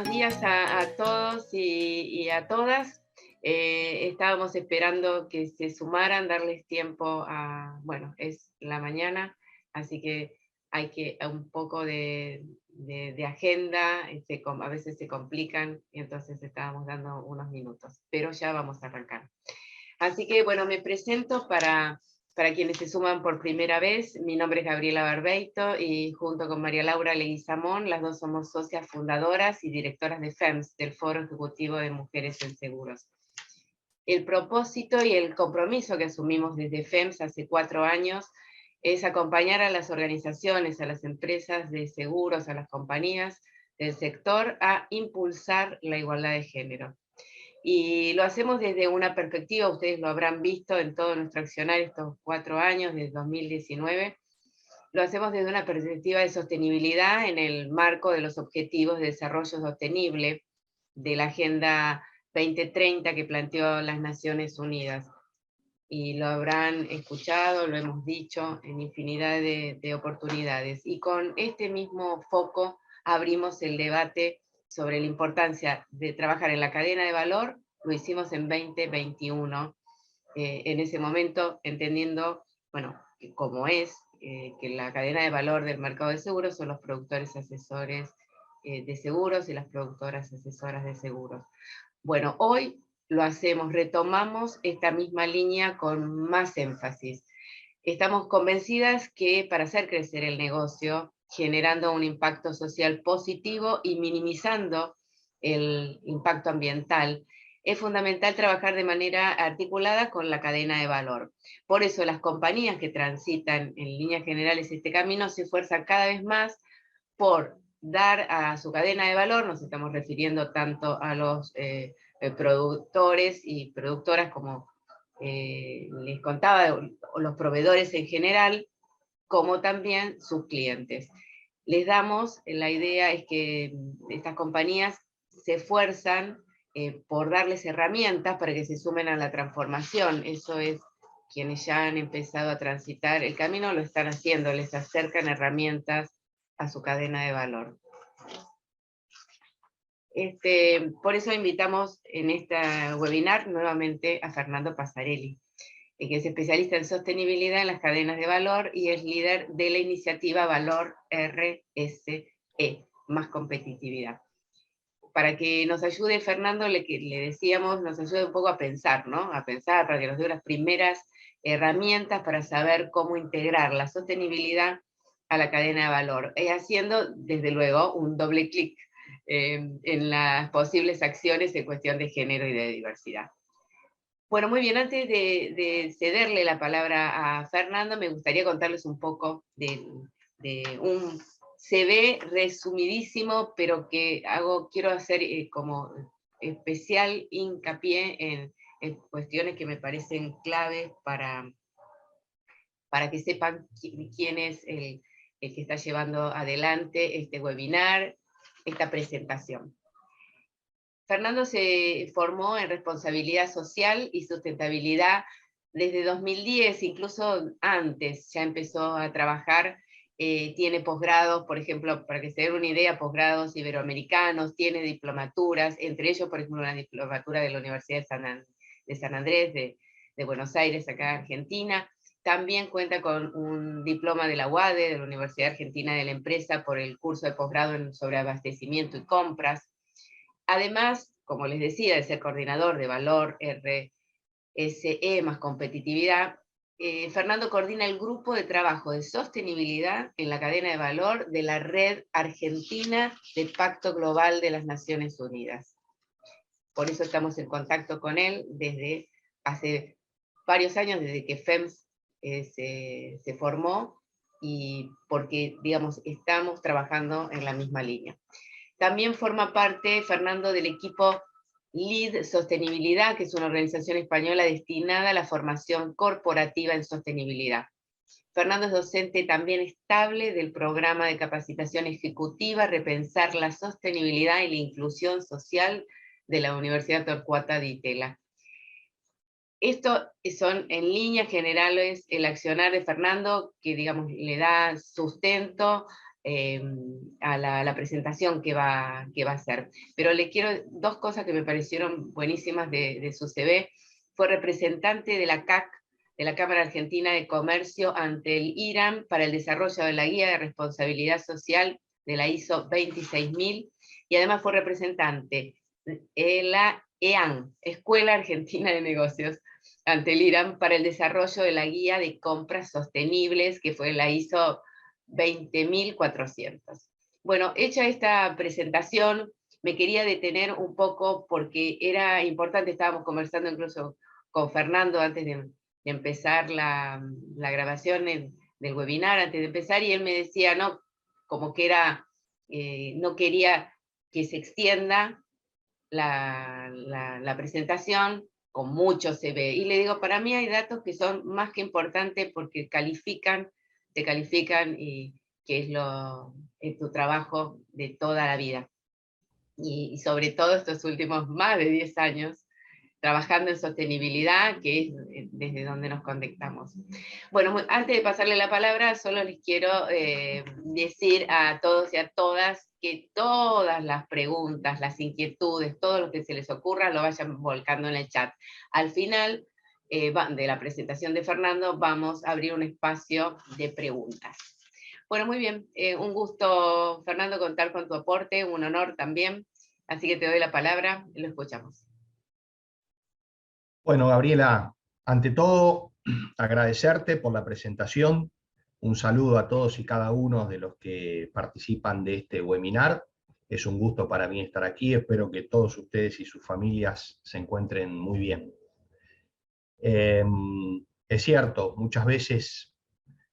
buenos días a todos y a todas. Estábamos esperando que se sumaran, darles tiempo bueno, es la mañana, así que hay que un poco de agenda, a veces se complican, y entonces estábamos dando unos minutos, pero ya vamos a arrancar. Así que, bueno, me presento para quienes se suman por primera vez. Mi nombre es Gabriela Barbeito y junto con María Laura Leguizamón, las dos somos socias fundadoras y directoras de FEMS, del Foro Ejecutivo de Mujeres en Seguros. El propósito y el compromiso que asumimos desde FEMS hace 4 años es acompañar a las organizaciones, a las empresas de seguros, a las compañías del sector a impulsar la igualdad de género. Y lo hacemos desde una perspectiva, ustedes lo habrán visto en todo nuestro accionar estos 4 años, desde 2019, lo hacemos desde una perspectiva de sostenibilidad en el marco de los Objetivos de Desarrollo Sostenible de la Agenda 2030 que planteó las Naciones Unidas. Y lo habrán escuchado, lo hemos dicho en infinidad de oportunidades. Y con este mismo foco abrimos el debate sobre la importancia de trabajar en la cadena de valor. Lo hicimos en 2021, en ese momento entendiendo, bueno, cómo es, que la cadena de valor del mercado de seguros son los productores asesores de seguros y las productoras asesoras de seguros. Bueno, hoy lo hacemos, retomamos esta misma línea con más énfasis. Estamos convencidas que para hacer crecer el negocio, generando un impacto social positivo y minimizando el impacto ambiental, es fundamental trabajar de manera articulada con la cadena de valor. Por eso las compañías que transitan en líneas generales este camino se esfuerzan cada vez más por dar a su cadena de valor, nos estamos refiriendo tanto a los productores y productoras como les contaba, o los proveedores en general, como también sus clientes. Les damos, la idea es que estas compañías se esfuerzan por darles herramientas para que se sumen a la transformación. Eso es, quienes ya han empezado a transitar el camino lo están haciendo, les acercan herramientas a su cadena de valor. Por eso invitamos en este webinar nuevamente a Fernando Pasarelli, que es especialista en sostenibilidad en las cadenas de valor y es líder de la iniciativa Valor RSE, más competitividad. Para que nos ayude Fernando, le decíamos, nos ayude un poco a pensar, ¿no? A pensar, para que nos dé las primeras herramientas para saber cómo integrar la sostenibilidad a la cadena de valor, haciendo, desde luego, un doble clic en las posibles acciones en cuestión de género y de diversidad. Bueno, muy bien, antes de cederle la palabra a Fernando, me gustaría contarles un poco de un CV resumidísimo, pero que quiero hacer como especial hincapié en cuestiones que me parecen claves para que sepan quién es el que está llevando adelante este webinar, esta presentación. Fernando se formó en responsabilidad social y sustentabilidad desde 2010, incluso antes ya empezó a trabajar, tiene posgrados, por ejemplo, para que se den una idea, posgrados iberoamericanos, tiene diplomaturas, entre ellos, por ejemplo, una diplomatura de la Universidad de San Andrés, de Buenos Aires, acá en Argentina. También cuenta con un diploma de la UADE, de la Universidad Argentina de la Empresa, por el curso de posgrado sobre abastecimiento y compras. Además, como les decía, de ser coordinador de Valor RSE más competitividad, Fernando coordina el grupo de trabajo de sostenibilidad en la cadena de valor de la Red Argentina de Pacto Global de las Naciones Unidas. Por eso estamos en contacto con él desde hace varios años, desde que FEMS se formó, y porque, digamos, estamos trabajando en la misma línea. También forma parte, Fernando, del equipo LEAD Sostenibilidad, que es una organización española destinada a la formación corporativa en sostenibilidad. Fernando es docente también estable del programa de capacitación ejecutiva Repensar la Sostenibilidad y la Inclusión Social de la Universidad Torcuata Di Tella. Esto son, en líneas generales, el accionar de Fernando, que, digamos, le da sustento la presentación que va a hacer. Pero le quiero dos cosas que me parecieron buenísimas de su CV. Fue representante de la CAC, de la Cámara Argentina de Comercio, ante el IRAN para el desarrollo de la Guía de Responsabilidad Social de la ISO 26000, y además fue representante de la EAN, Escuela Argentina de Negocios, ante el IRAN para el desarrollo de la Guía de Compras Sostenibles, que fue la ISO 20.400. Bueno, hecha esta presentación, me quería detener un poco porque era importante, estábamos conversando incluso con Fernando antes de empezar la grabación del webinar, antes de empezar, y él me decía, no, como que era, no quería que se extienda la presentación con mucho CV. Y le digo, para mí hay datos que son más que importantes porque te califican, y que es tu trabajo de toda la vida. Y sobre todo estos últimos más de 10 años, trabajando en sostenibilidad, que es desde donde nos conectamos. Bueno, antes de pasarle la palabra, solo les quiero decir a todos y a todas que todas las preguntas, las inquietudes, todo lo que se les ocurra, lo vayan volcando en el chat. Al final de la presentación de Fernando, vamos a abrir un espacio de preguntas. Bueno, muy bien, un gusto, Fernando, contar con tu aporte, un honor también, así que te doy la palabra y lo escuchamos. Bueno, Gabriela, ante todo, agradecerte por la presentación. Un saludo a todos y cada uno de los que participan de este webinar. Es un gusto para mí estar aquí. Espero que todos ustedes y sus familias se encuentren muy bien. Es cierto, muchas veces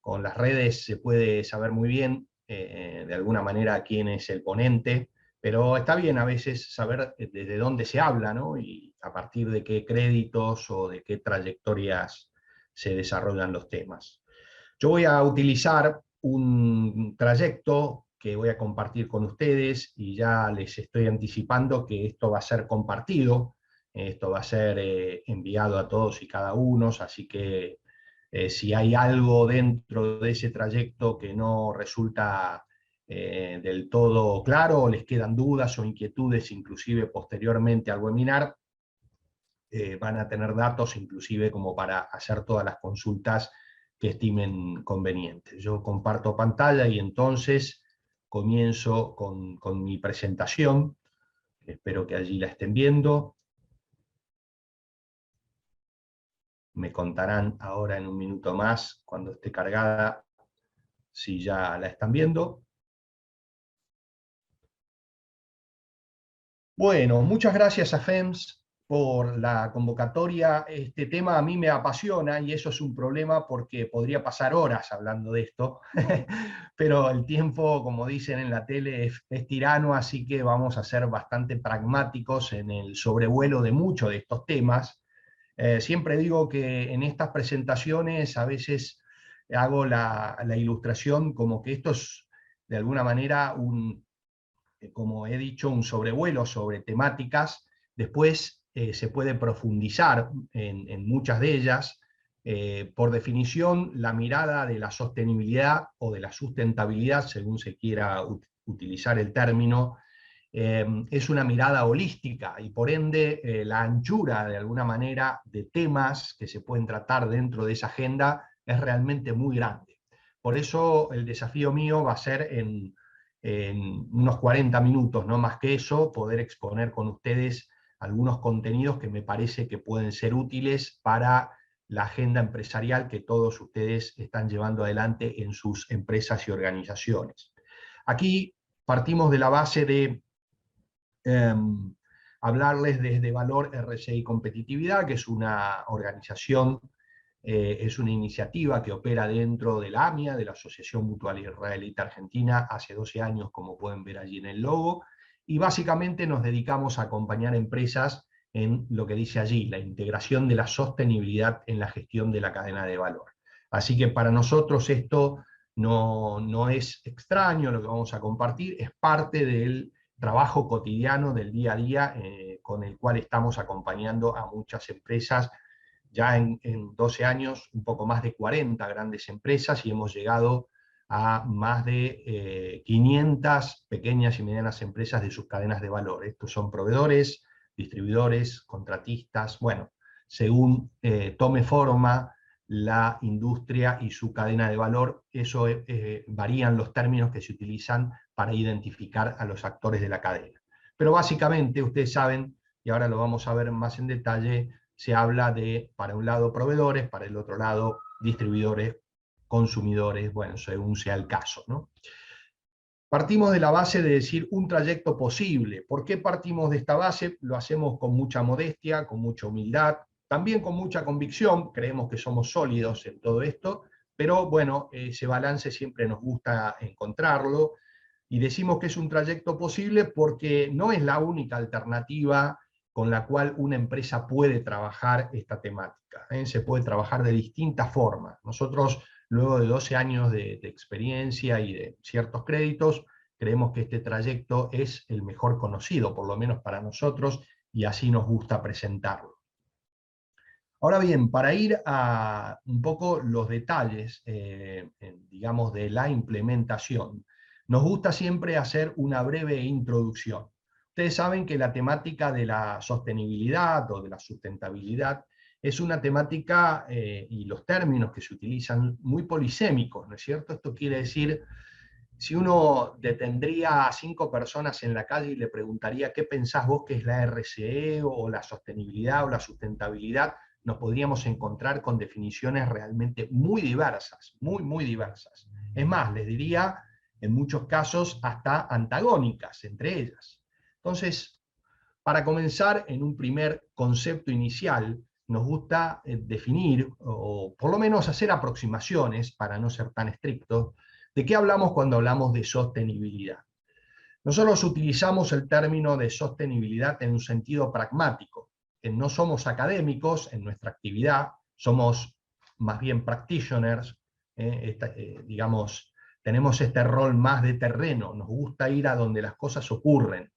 con las redes se puede saber muy bien de alguna manera quién es el ponente, pero está bien a veces saber desde dónde se habla, ¿no? Y a partir de qué créditos o de qué trayectorias se desarrollan los temas. Yo voy a utilizar un trayecto que voy a compartir con ustedes y ya les estoy anticipando que esto va a ser compartido, esto va a ser enviado a todos y cada uno, así que si hay algo dentro de ese trayecto que no resulta del todo claro, o les quedan dudas o inquietudes inclusive posteriormente al webinar, van a tener datos inclusive como para hacer todas las consultas que estimen convenientes. Yo comparto pantalla y entonces comienzo con mi presentación. Espero que allí la estén viendo. Me contarán ahora en un minuto más, cuando esté cargada, si ya la están viendo. Bueno, muchas gracias a FEMS por la convocatoria. Este tema a mí me apasiona y eso es un problema porque podría pasar horas hablando de esto, pero el tiempo, como dicen en la tele, es tirano, así que vamos a ser bastante pragmáticos en el sobrevuelo de muchos de estos temas. Siempre digo que en estas presentaciones a veces hago la ilustración como que esto es de alguna manera como he dicho, un sobrevuelo sobre temáticas. Después se puede profundizar en muchas de ellas. Por definición, la mirada de la sostenibilidad o de la sustentabilidad, según se quiera utilizar el término, es una mirada holística y por ende la anchura de alguna manera de temas que se pueden tratar dentro de esa agenda es realmente muy grande. Por eso el desafío mío va a ser en unos 40 minutos, no más que eso, poder exponer con ustedes algunos contenidos que me parece que pueden ser útiles para la agenda empresarial que todos ustedes están llevando adelante en sus empresas y organizaciones. Aquí partimos de la base de hablarles desde Valor RCI Competitividad, que es una organización, es una iniciativa que opera dentro de la AMIA, de la Asociación Mutual Israelita Argentina, hace 12 años, como pueden ver allí en el logo, y básicamente nos dedicamos a acompañar empresas en lo que dice allí, la integración de la sostenibilidad en la gestión de la cadena de valor. Así que para nosotros esto no es extraño lo que vamos a compartir, es parte del trabajo cotidiano del día a día con el cual estamos acompañando a muchas empresas. Ya en 12 años, un poco más de 40 grandes empresas y hemos llegado a más de 500 pequeñas y medianas empresas de sus cadenas de valor. Estos son proveedores, distribuidores, contratistas, bueno, según tome forma la industria y su cadena de valor, eso varían los términos que se utilizan para identificar a los actores de la cadena. Pero básicamente, ustedes saben, y ahora lo vamos a ver más en detalle, se habla de, para un lado, proveedores, para el otro lado, distribuidores, consumidores, bueno, según sea el caso, ¿no? Partimos de la base de decir un trayecto posible. ¿Por qué partimos de esta base? Lo hacemos con mucha modestia, con mucha humildad, también con mucha convicción, creemos que somos sólidos en todo esto, pero bueno, ese balance siempre nos gusta encontrarlo, y decimos que es un trayecto posible porque no es la única alternativa con la cual una empresa puede trabajar esta temática, ¿eh? Se puede trabajar de distintas formas. Nosotros, luego de 12 años de experiencia y de ciertos créditos, creemos que este trayecto es el mejor conocido, por lo menos para nosotros, y así nos gusta presentarlo. Ahora bien, para ir a un poco los detalles, digamos, de la implementación, nos gusta siempre hacer una breve introducción. Ustedes saben que la temática de la sostenibilidad o de la sustentabilidad es una temática, y los términos que se utilizan, muy polisémicos, ¿no es cierto? Esto quiere decir, si uno detendría a 5 personas en la calle y le preguntaría qué pensás vos que es la RCE o la sostenibilidad o la sustentabilidad, nos podríamos encontrar con definiciones realmente muy diversas, muy, muy diversas. Es más, les diría, en muchos casos, hasta antagónicas entre ellas. Entonces, para comenzar, en un primer concepto inicial, nos gusta definir, o por lo menos hacer aproximaciones, para no ser tan estrictos, de qué hablamos cuando hablamos de sostenibilidad. Nosotros utilizamos el término de sostenibilidad en un sentido pragmático. No somos académicos en nuestra actividad, somos más bien practitioners, digamos, tenemos este rol más de terreno, nos gusta ir a donde las cosas ocurren.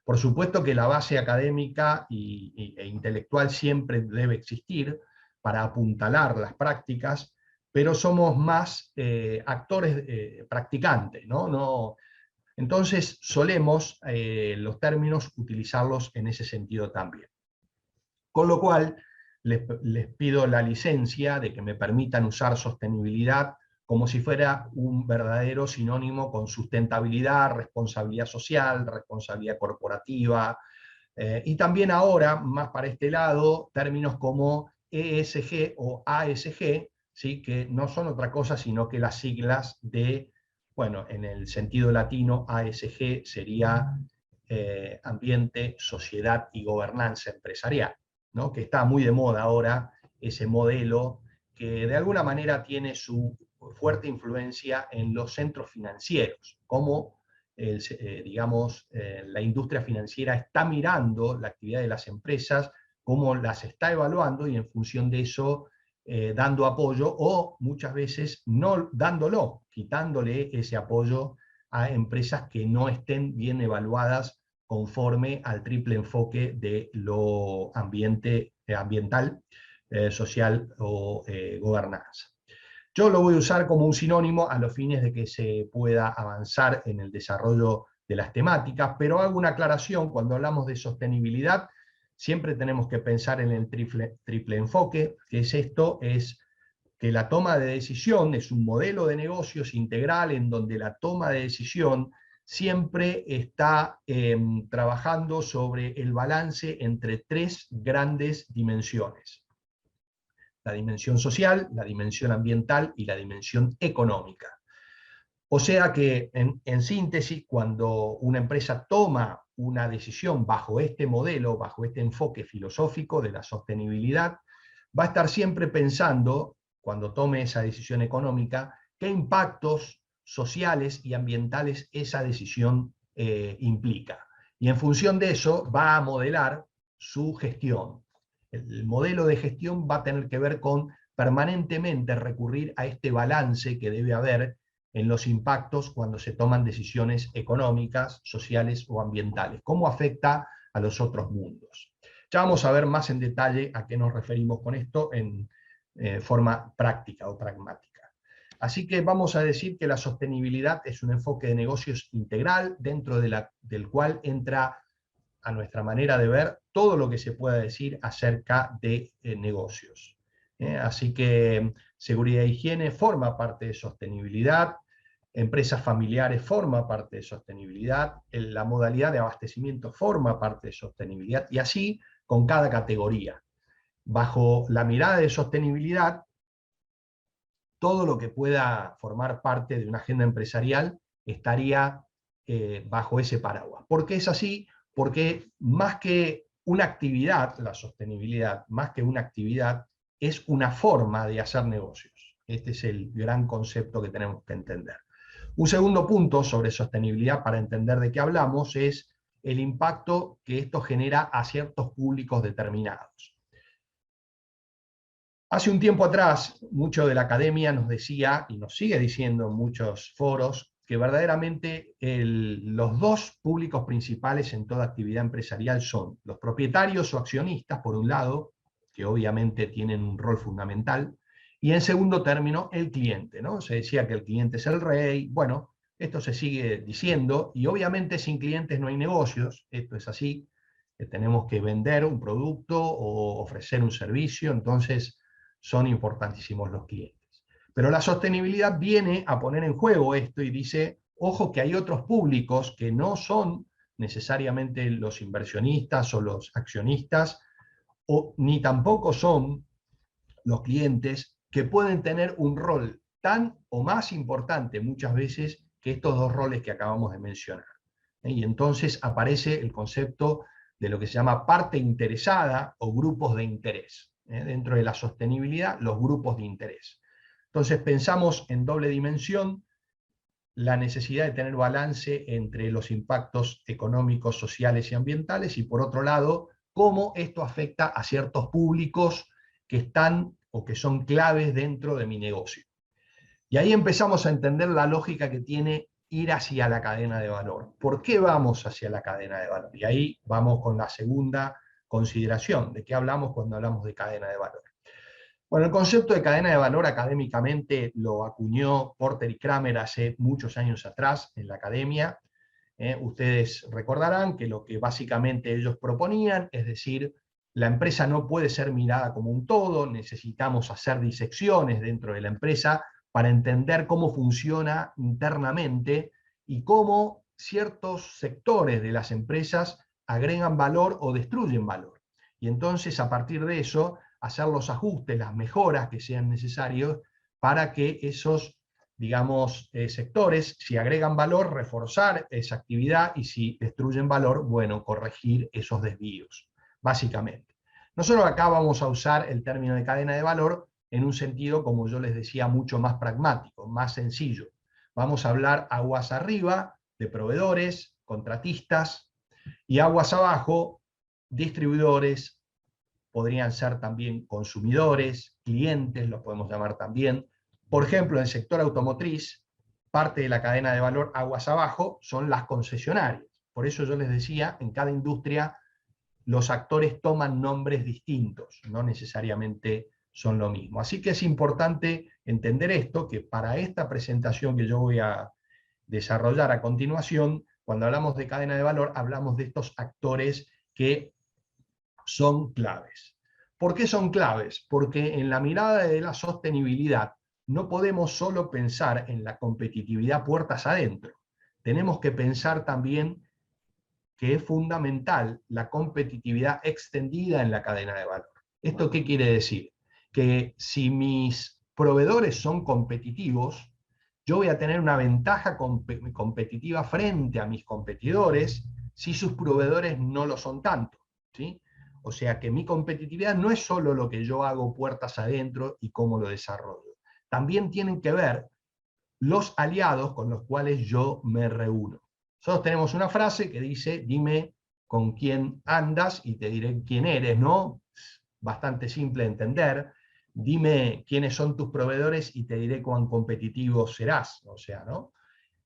Por supuesto que la base académica e intelectual siempre debe existir para apuntalar las prácticas, pero somos más actores practicantes, ¿no? Entonces solemos los términos utilizarlos en ese sentido también. Con lo cual, les pido la licencia de que me permitan usar sostenibilidad como si fuera un verdadero sinónimo con sustentabilidad, responsabilidad social, responsabilidad corporativa, y también ahora, más para este lado, términos como ESG o ASG, ¿sí? Que no son otra cosa sino que las siglas de, bueno, en el sentido latino, ASG sería ambiente, sociedad y gobernanza empresarial, ¿no? Que está muy de moda ahora ese modelo que de alguna manera tiene su fuerte influencia en los centros financieros, como digamos, la industria financiera está mirando la actividad de las empresas, cómo las está evaluando, y en función de eso dando apoyo, o muchas veces no dándolo, quitándole ese apoyo a empresas que no estén bien evaluadas conforme al triple enfoque de lo ambiental, social o gobernanza. Yo lo voy a usar como un sinónimo a los fines de que se pueda avanzar en el desarrollo de las temáticas, pero hago una aclaración: cuando hablamos de sostenibilidad, siempre tenemos que pensar en el triple enfoque, que es esto, es que la toma de decisión es un modelo de negocios integral en donde la toma de decisión siempre está trabajando sobre el balance entre 3 grandes dimensiones: la dimensión social, la dimensión ambiental y la dimensión económica. O sea que, en síntesis, cuando una empresa toma una decisión bajo este modelo, bajo este enfoque filosófico de la sostenibilidad, va a estar siempre pensando, cuando tome esa decisión económica, qué impactos sociales y ambientales esa decisión implica. Y en función de eso va a modelar su gestión. El modelo de gestión va a tener que ver con permanentemente recurrir a este balance que debe haber en los impactos cuando se toman decisiones económicas, sociales o ambientales. ¿Cómo afecta a los otros mundos? Ya vamos a ver más en detalle a qué nos referimos con esto en forma práctica o pragmática. Así que vamos a decir que la sostenibilidad es un enfoque de negocios integral, dentro del cual entra, a nuestra manera de ver, todo lo que se pueda decir acerca de negocios. Así que seguridad e higiene forma parte de sostenibilidad, empresas familiares forma parte de sostenibilidad, la modalidad de abastecimiento forma parte de sostenibilidad, y así con cada categoría. Bajo la mirada de sostenibilidad, todo lo que pueda formar parte de una agenda empresarial estaría bajo ese paraguas. ¿Por qué es así? Porque más que una actividad, la sostenibilidad, más que una actividad, es una forma de hacer negocios. Este es el gran concepto que tenemos que entender. Un segundo punto sobre sostenibilidad, para entender de qué hablamos, es el impacto que esto genera a ciertos públicos determinados. Hace un tiempo atrás, mucho de la academia nos decía, y nos sigue diciendo en muchos foros, que verdaderamente los dos públicos principales en toda actividad empresarial son los propietarios o accionistas, por un lado, que obviamente tienen un rol fundamental, y en segundo término, el cliente, ¿no? Se decía que el cliente es el rey. Bueno, esto se sigue diciendo, y obviamente sin clientes no hay negocios, esto es así, tenemos que vender un producto o ofrecer un servicio, entonces son importantísimos los clientes. Pero la sostenibilidad viene a poner en juego esto y dice, ojo, que hay otros públicos que no son necesariamente los inversionistas o los accionistas, ni tampoco son los clientes, que pueden tener un rol tan o más importante muchas veces que estos dos roles que acabamos de mencionar. Y entonces aparece el concepto de lo que se llama parte interesada o grupos de interés. Dentro de la sostenibilidad, los grupos de interés. Entonces pensamos en doble dimensión la necesidad de tener balance entre los impactos económicos, sociales y ambientales, y por otro lado, cómo esto afecta a ciertos públicos que están o que son claves dentro de mi negocio. Y ahí empezamos a entender la lógica que tiene ir hacia la cadena de valor. ¿Por qué vamos hacia la cadena de valor? Y ahí vamos con la segunda consideración. ¿De qué hablamos cuando hablamos de cadena de valor? Bueno, el concepto de cadena de valor académicamente lo acuñó Porter y Kramer hace muchos años atrás en la academia. Ustedes recordarán que lo que básicamente ellos proponían, es decir, la empresa no puede ser mirada como un todo, necesitamos hacer disecciones dentro de la empresa para entender cómo funciona internamente y cómo ciertos sectores de las empresas agregan valor o destruyen valor. Y entonces, a partir de eso, hacer los ajustes, las mejoras que sean necesarios para que esos, digamos, sectores, si agregan valor, reforzar esa actividad, y si destruyen valor, bueno, corregir esos desvíos, básicamente. Nosotros acá vamos a usar el término de cadena de valor en un sentido, como yo les decía, mucho más pragmático, más sencillo. Vamos a hablar aguas arriba de proveedores, contratistas, y aguas abajo, distribuidores, podrían ser también consumidores, clientes, los podemos llamar también. Por ejemplo, en el sector automotriz, parte de la cadena de valor aguas abajo son las concesionarias. Por eso yo les decía, en cada industria los actores toman nombres distintos, no necesariamente son lo mismo. Así que es importante entender esto, que para esta presentación que yo voy a desarrollar a continuación, cuando hablamos de cadena de valor, hablamos de estos actores que son claves. ¿Por qué son claves? Porque en la mirada de la sostenibilidad no podemos solo pensar en la competitividad puertas adentro. Tenemos que pensar también que es fundamental la competitividad extendida en la cadena de valor. ¿Esto qué quiere decir? Que si mis proveedores son competitivos, yo voy a tener una ventaja competitiva frente a mis competidores si sus proveedores no lo son tanto, ¿sí? O sea que mi competitividad no es solo lo que yo hago puertas adentro y cómo lo desarrollo. También tienen que ver los aliados con los cuales yo me reúno. Nosotros tenemos una frase que dice, dime con quién andas y te diré quién eres, ¿no? Bastante simple de entender. Dime quiénes son tus proveedores y te diré cuán competitivo serás, o sea, ¿no?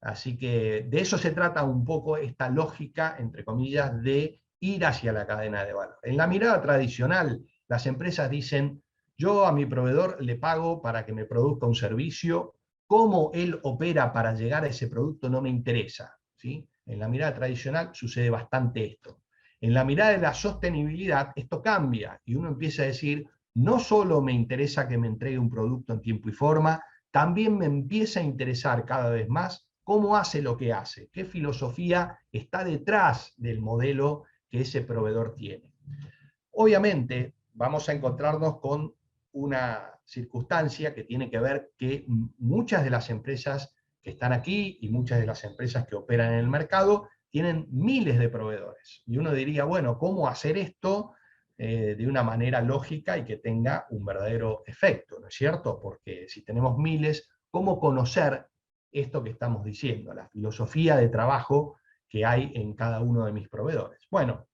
Así que de eso se trata un poco esta lógica, entre comillas, de ir hacia la cadena de valor. En la mirada tradicional, las empresas dicen, yo a mi proveedor le pago para que me produzca un servicio cómo él opera para llegar a ese producto no me interesa, ¿sí? En la mirada tradicional sucede bastante esto. En la mirada de la sostenibilidad esto cambia y uno empieza a decir, no solo me interesa que me entregue un producto en tiempo y forma, también me empieza a interesar cada vez más cómo hace lo que hace, qué filosofía está detrás del modelo que ese proveedor tiene. Obviamente vamos a encontrarnos con una circunstancia que tiene que ver que muchas de las empresas que están aquí y muchas de las empresas que operan en el mercado tienen miles de proveedores. Y uno diría, bueno, ¿cómo hacer esto de una manera lógica y que tenga un verdadero efecto? ¿No es cierto? Porque si tenemos miles, ¿cómo conocer esto que estamos diciendo? La filosofía de trabajo que hay en cada uno de mis proveedores. Bueno,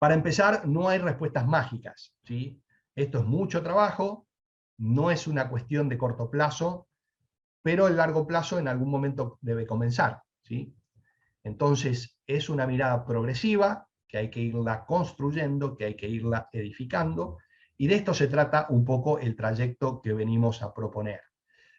para empezar, no hay respuestas mágicas, ¿sí? Esto es mucho trabajo, no es una cuestión de corto plazo, pero el largo plazo en algún momento debe comenzar, ¿sí? Entonces, es una mirada progresiva, que hay que irla construyendo, que hay que irla edificando, y de esto se trata un poco el trayecto que venimos a proponer.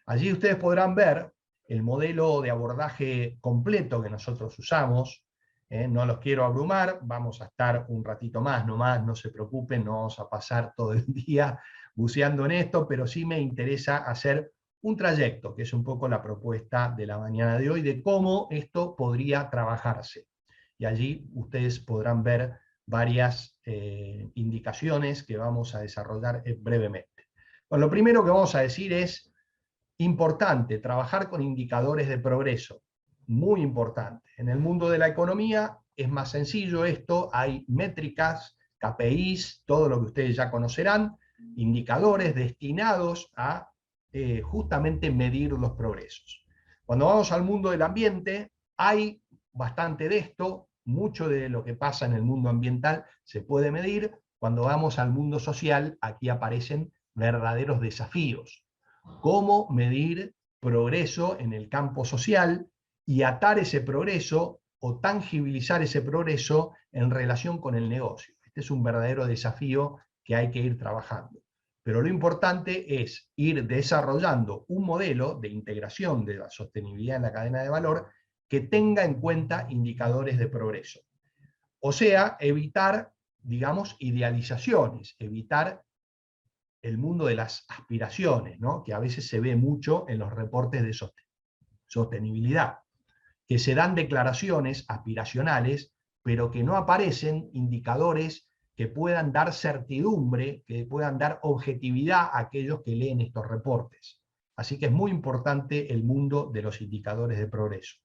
Allí ustedes podrán ver el modelo de abordaje completo que nosotros usamos. No los quiero abrumar, vamos a estar un ratito más, no se preocupen, no vamos a pasar todo el día buceando en esto, pero sí me interesa hacer un trayecto, que es un poco la propuesta de la mañana de hoy, de cómo esto podría trabajarse. Y allí ustedes podrán ver varias indicaciones que vamos a desarrollar brevemente. Bueno, lo primero que vamos a decir es, importante, trabajar con indicadores de progreso, muy importante. En el mundo de la economía es más sencillo esto, hay métricas, KPIs, todo lo que ustedes ya conocerán, indicadores destinados a justamente medir los progresos. Cuando vamos al mundo del ambiente, hay bastante de esto, mucho de lo que pasa en el mundo ambiental se puede medir. Cuando vamos al mundo social, aquí aparecen verdaderos desafíos. Cómo medir progreso en el campo social y atar ese progreso o tangibilizar ese progreso en relación con el negocio. Este es un verdadero desafío que hay que ir trabajando. Pero lo importante es ir desarrollando un modelo de integración de la sostenibilidad en la cadena de valor que tenga en cuenta indicadores de progreso. O sea, evitar, digamos, idealizaciones, evitar el mundo de las aspiraciones, ¿no? Que a veces se ve mucho en los reportes de sostenibilidad, que se dan declaraciones aspiracionales, pero que no aparecen indicadores que puedan dar certidumbre, que puedan dar objetividad a aquellos que leen estos reportes. Así que es muy importante el mundo de los indicadores de progreso.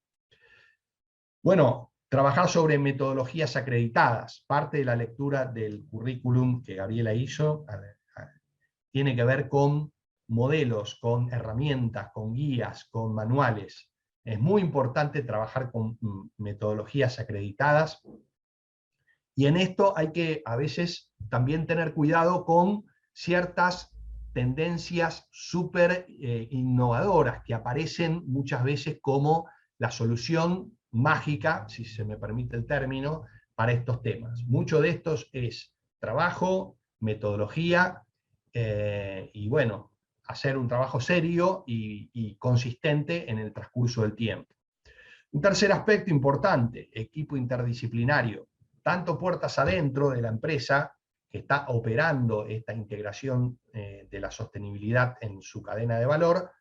Bueno, trabajar sobre metodologías acreditadas. Parte de la lectura del currículum que Gabriela hizo tiene que ver con modelos, con herramientas, con guías, con manuales. Es muy importante trabajar con metodologías acreditadas, y en esto hay que a veces también tener cuidado con ciertas tendencias súper innovadoras que aparecen muchas veces como la solución mágica, si se me permite el término, para estos temas. Mucho de estos es trabajo, metodología, y bueno, hacer un trabajo serio y consistente en el transcurso del tiempo. Un tercer aspecto importante, equipo interdisciplinario, tanto puertas adentro de la empresa, que está operando esta integración de la sostenibilidad en su cadena de valor,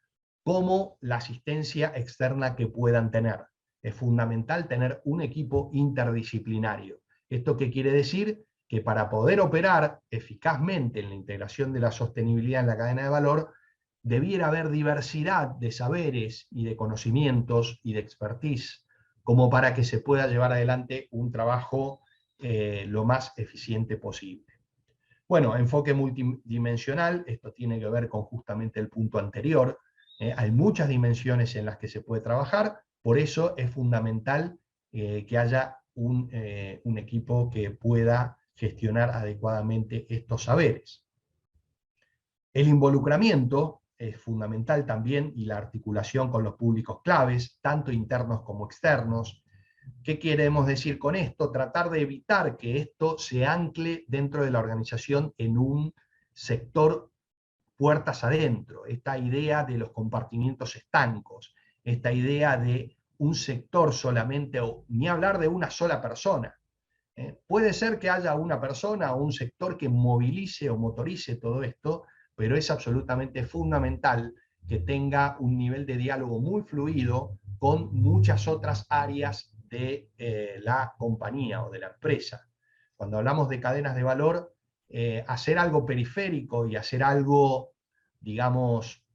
como la asistencia externa que puedan tener. Es fundamental tener un equipo interdisciplinario. ¿Esto qué quiere decir? Que para poder operar eficazmente en la integración de la sostenibilidad en la cadena de valor, debiera haber diversidad de saberes y de conocimientos y de expertise, como para que se pueda llevar adelante un trabajo lo más eficiente posible. Bueno, enfoque multidimensional, esto tiene que ver con justamente el punto anterior. Hay muchas dimensiones en las que se puede trabajar, por eso es fundamental que haya un equipo que pueda gestionar adecuadamente estos saberes. El involucramiento es fundamental también, y la articulación con los públicos claves, tanto internos como externos. ¿Qué queremos decir con esto? Tratar de evitar que esto se ancle dentro de la organización en un sector puertas adentro, esta idea de los compartimientos estancos, esta idea de un sector solamente, o ni hablar de una sola persona. Puede ser que haya una persona o un sector que movilice o motorice todo esto, pero es absolutamente fundamental que tenga un nivel de diálogo muy fluido con muchas otras áreas de la compañía o de la empresa. Cuando hablamos de cadenas de valor, hacer algo periférico y hacer algo, digamos,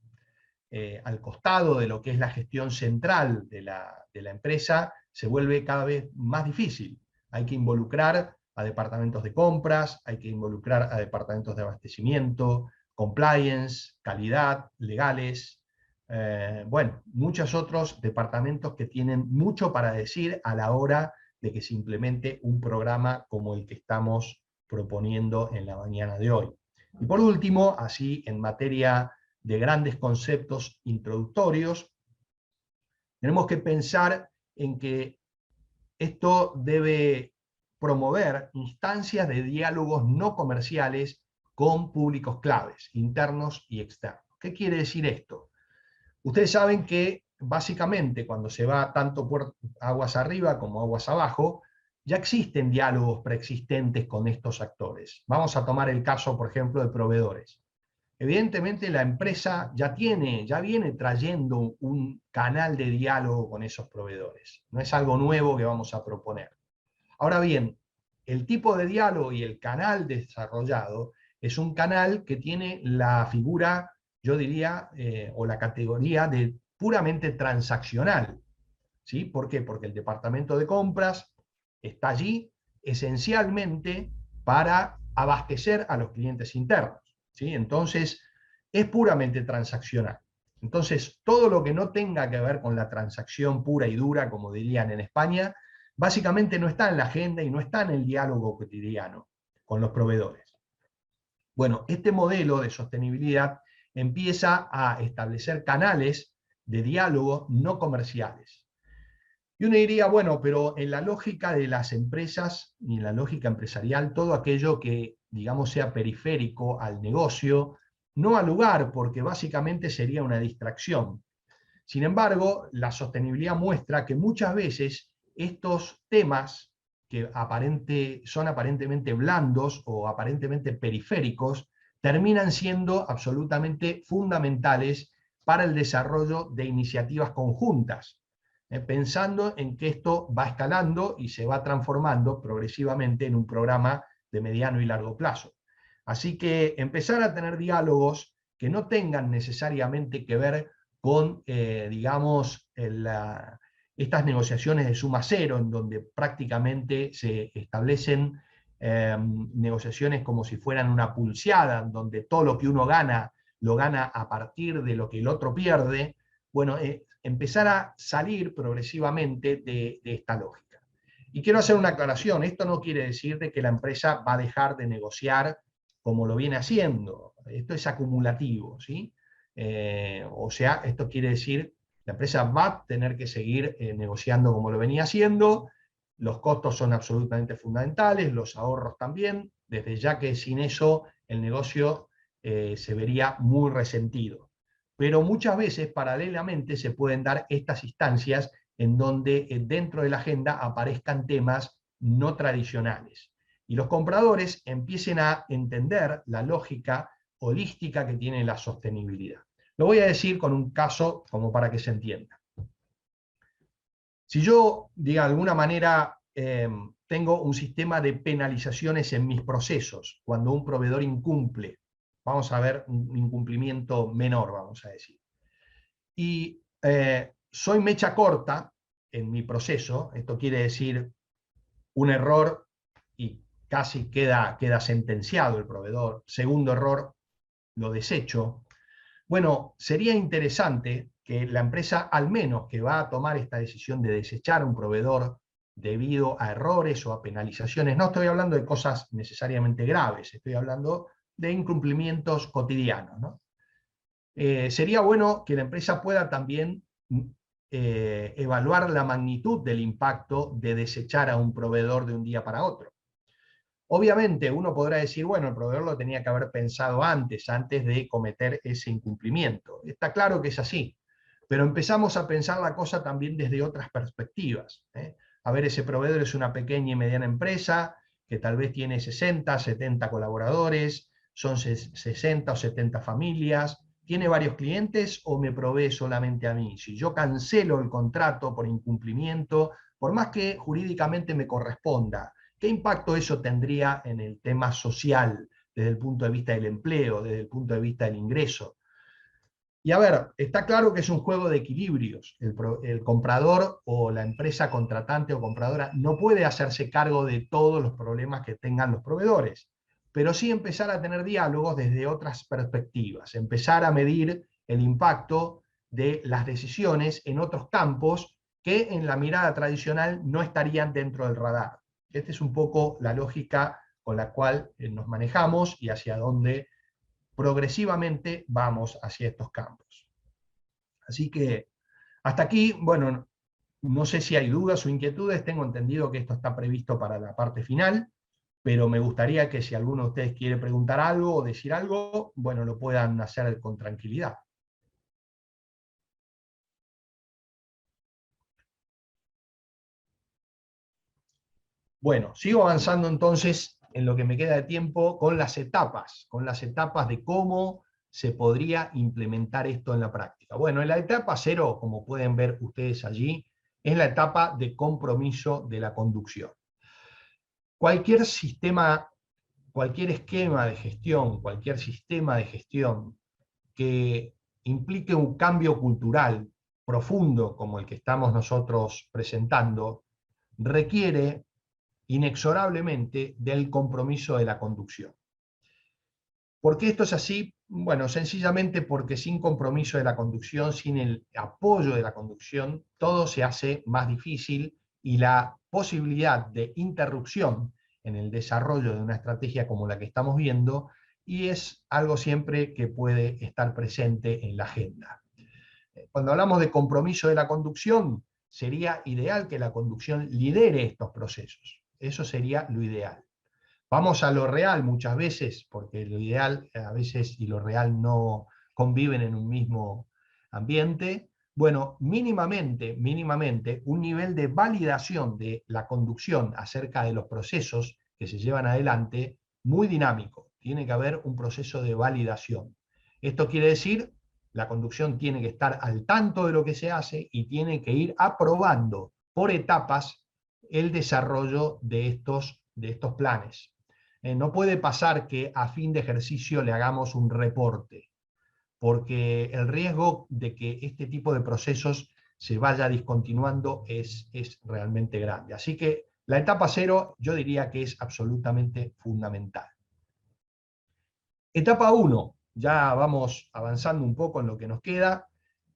al costado de lo que es la gestión central de la empresa, se vuelve cada vez más difícil. Hay que involucrar a departamentos de compras, hay que involucrar a departamentos de abastecimiento, compliance, calidad, legales, bueno, muchos otros departamentos que tienen mucho para decir a la hora de que se implemente un programa como el que estamos proponiendo en la mañana de hoy. Y por último, así en materia de grandes conceptos introductorios, tenemos que pensar en que esto debe promover instancias de diálogos no comerciales con públicos claves, internos y externos. ¿Qué quiere decir esto? Ustedes saben que básicamente cuando se va tanto por aguas arriba como aguas abajo, ya existen diálogos preexistentes con estos actores. Vamos a tomar el caso, por ejemplo, de proveedores. Evidentemente la empresa ya viene trayendo un canal de diálogo con esos proveedores. No es algo nuevo que vamos a proponer. Ahora bien, el tipo de diálogo y el canal desarrollado es un canal que tiene la figura, yo diría, o la categoría de puramente transaccional. ¿Sí? ¿Por qué? Porque el departamento de compras está allí esencialmente para abastecer a los clientes internos. ¿Sí? Entonces, es puramente transaccional. Entonces, todo lo que no tenga que ver con la transacción pura y dura, como dirían en España, básicamente no está en la agenda y no está en el diálogo cotidiano con los proveedores. Bueno, este modelo de sostenibilidad empieza a establecer canales de diálogo no comerciales. Y uno diría, bueno, pero en la lógica de las empresas y en la lógica empresarial, todo aquello que, digamos, sea periférico al negocio, no ha lugar porque básicamente sería una distracción. Sin embargo, la sostenibilidad muestra que muchas veces estos temas que son aparentemente blandos o aparentemente periféricos, terminan siendo absolutamente fundamentales para el desarrollo de iniciativas conjuntas, pensando en que esto va escalando y se va transformando progresivamente en un programa de mediano y largo plazo. Así que empezar a tener diálogos que no tengan necesariamente que ver con, digamos, estas negociaciones de suma cero, en donde prácticamente se establecen negociaciones como si fueran una pulseada, en donde todo lo que uno gana, lo gana a partir de lo que el otro pierde. Bueno, empezar a salir progresivamente de esta lógica. Y quiero hacer una aclaración, esto no quiere decir de que la empresa va a dejar de negociar como lo viene haciendo, esto es acumulativo, ¿sí? O sea, esto quiere decir la empresa va a tener que seguir negociando como lo venía haciendo, los costos son absolutamente fundamentales, los ahorros también, desde ya que sin eso el negocio se vería muy resentido. Pero muchas veces paralelamente se pueden dar estas instancias en donde dentro de la agenda aparezcan temas no tradicionales y los compradores empiecen a entender la lógica holística que tiene la sostenibilidad. Lo voy a decir con un caso como para que se entienda. Si yo, de alguna manera, tengo un sistema de penalizaciones en mis procesos, cuando un proveedor incumple, vamos a ver un incumplimiento menor, vamos a decir, y soy mecha corta en mi proceso, esto quiere decir un error y casi queda sentenciado el proveedor, segundo error, lo desecho. Bueno, sería interesante que la empresa, al menos que va a tomar esta decisión de desechar a un proveedor debido a errores o a penalizaciones, no estoy hablando de cosas necesariamente graves, estoy hablando de incumplimientos cotidianos, ¿no? Sería bueno que la empresa pueda también evaluar la magnitud del impacto de desechar a un proveedor de un día para otro. Obviamente uno podrá decir, bueno, el proveedor lo tenía que haber pensado antes de cometer ese incumplimiento. Está claro que es así, pero empezamos a pensar la cosa también desde otras perspectivas. A ver, ese proveedor es una pequeña y mediana empresa que tal vez tiene 60, 70 colaboradores, son 60 o 70 familias, ¿tiene varios clientes o me provee solamente a mí? Si yo cancelo el contrato por incumplimiento, por más que jurídicamente me corresponda, ¿qué impacto eso tendría en el tema social, desde el punto de vista del empleo, desde el punto de vista del ingreso? Y a ver, está claro que es un juego de equilibrios. El comprador o la empresa contratante o compradora no puede hacerse cargo de todos los problemas que tengan los proveedores, pero sí empezar a tener diálogos desde otras perspectivas, empezar a medir el impacto de las decisiones en otros campos que en la mirada tradicional no estarían dentro del radar. Esta es un poco la lógica con la cual nos manejamos y hacia dónde progresivamente vamos hacia estos campos. Así que hasta aquí, bueno, no sé si hay dudas o inquietudes, tengo entendido que esto está previsto para la parte final, pero me gustaría que si alguno de ustedes quiere preguntar algo o decir algo, bueno, lo puedan hacer con tranquilidad. Bueno, sigo avanzando entonces en lo que me queda de tiempo con las etapas de cómo se podría implementar esto en la práctica. Bueno, en la etapa 0, como pueden ver ustedes allí, es la etapa de compromiso de la conducción. Cualquier sistema, cualquier esquema de gestión, cualquier sistema de gestión que implique un cambio cultural profundo como el que estamos nosotros presentando, requiere inexorablemente del compromiso de la conducción. ¿Por qué esto es así? Bueno, sencillamente porque sin compromiso de la conducción, sin el apoyo de la conducción, todo se hace más difícil y la posibilidad de interrupción en el desarrollo de una estrategia como la que estamos viendo, y es algo siempre que puede estar presente en la agenda. Cuando hablamos de compromiso de la conducción, sería ideal que la conducción lidere estos procesos. Eso sería lo ideal. Vamos a lo real muchas veces, porque lo ideal a veces y lo real no conviven en un mismo ambiente. Bueno, mínimamente, un nivel de validación de la conducción acerca de los procesos que se llevan adelante muy dinámico. Tiene que haber un proceso de validación. Esto quiere decir, la conducción tiene que estar al tanto de lo que se hace y tiene que ir aprobando por etapas el desarrollo de estos planes. No puede pasar que a fin de ejercicio le hagamos un reporte, porque el riesgo de que este tipo de procesos se vaya discontinuando es realmente grande. Así que la etapa 0 yo diría que es absolutamente fundamental. Etapa 1, ya vamos avanzando un poco en lo que nos queda,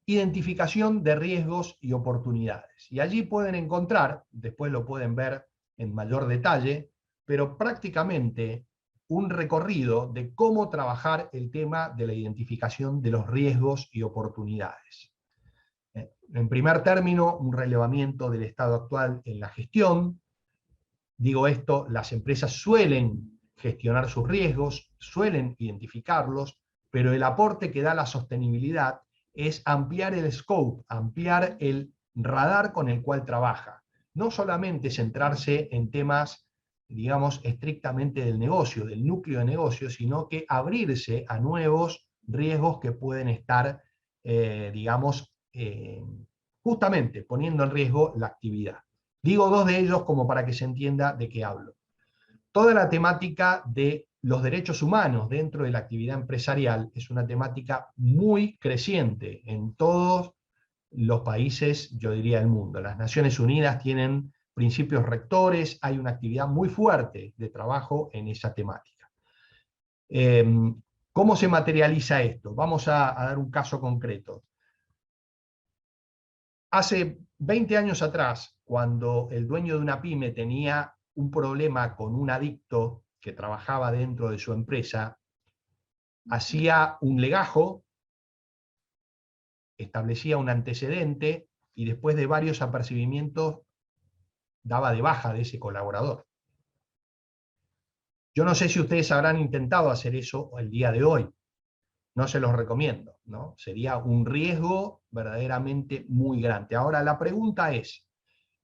identificación de riesgos y oportunidades. Y allí pueden encontrar, después lo pueden ver en mayor detalle, pero prácticamente un recorrido de cómo trabajar el tema de la identificación de los riesgos y oportunidades. En primer término, un relevamiento del estado actual en la gestión. Digo esto, las empresas suelen gestionar sus riesgos, suelen identificarlos, pero el aporte que da la sostenibilidad es ampliar el scope, ampliar el radar con el cual trabaja. No solamente centrarse en temas, digamos, estrictamente del negocio, del núcleo de negocio, sino que abrirse a nuevos riesgos que pueden estar, digamos, justamente poniendo en riesgo la actividad. Digo dos de ellos como para que se entienda de qué hablo. Toda la temática de los derechos humanos dentro de la actividad empresarial es una temática muy creciente en todos los países, yo diría, del mundo. Las Naciones Unidas tienen principios rectores, hay una actividad muy fuerte de trabajo en esa temática. ¿Cómo se materializa esto? Vamos a dar un caso concreto. Hace 20 años atrás, cuando el dueño de una pyme tenía un problema con un adicto que trabajaba dentro de su empresa, hacía un legajo, establecía un antecedente y después de varios apercibimientos daba de baja de ese colaborador. Yo no sé si ustedes habrán intentado hacer eso el día de hoy. No se los recomiendo, ¿no? Sería un riesgo verdaderamente muy grande. Ahora, la pregunta es,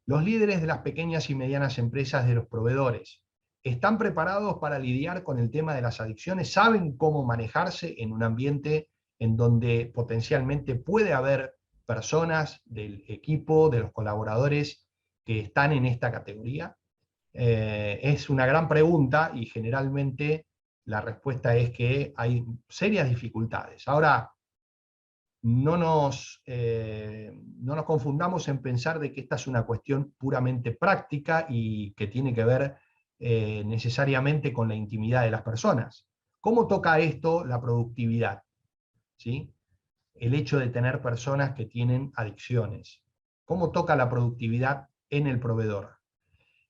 ¿los líderes de las pequeñas y medianas empresas de los proveedores están preparados para lidiar con el tema de las adicciones? ¿Saben cómo manejarse en un ambiente en donde potencialmente puede haber personas del equipo, de los colaboradores que están en esta categoría? Es una gran pregunta y generalmente la respuesta es que hay serias dificultades. Ahora, no nos confundamos en pensar de que esta es una cuestión puramente práctica y que tiene que ver necesariamente con la intimidad de las personas. ¿Cómo toca esto la productividad? ¿Sí? El hecho de tener personas que tienen adicciones. ¿Cómo toca la productividad en el proveedor?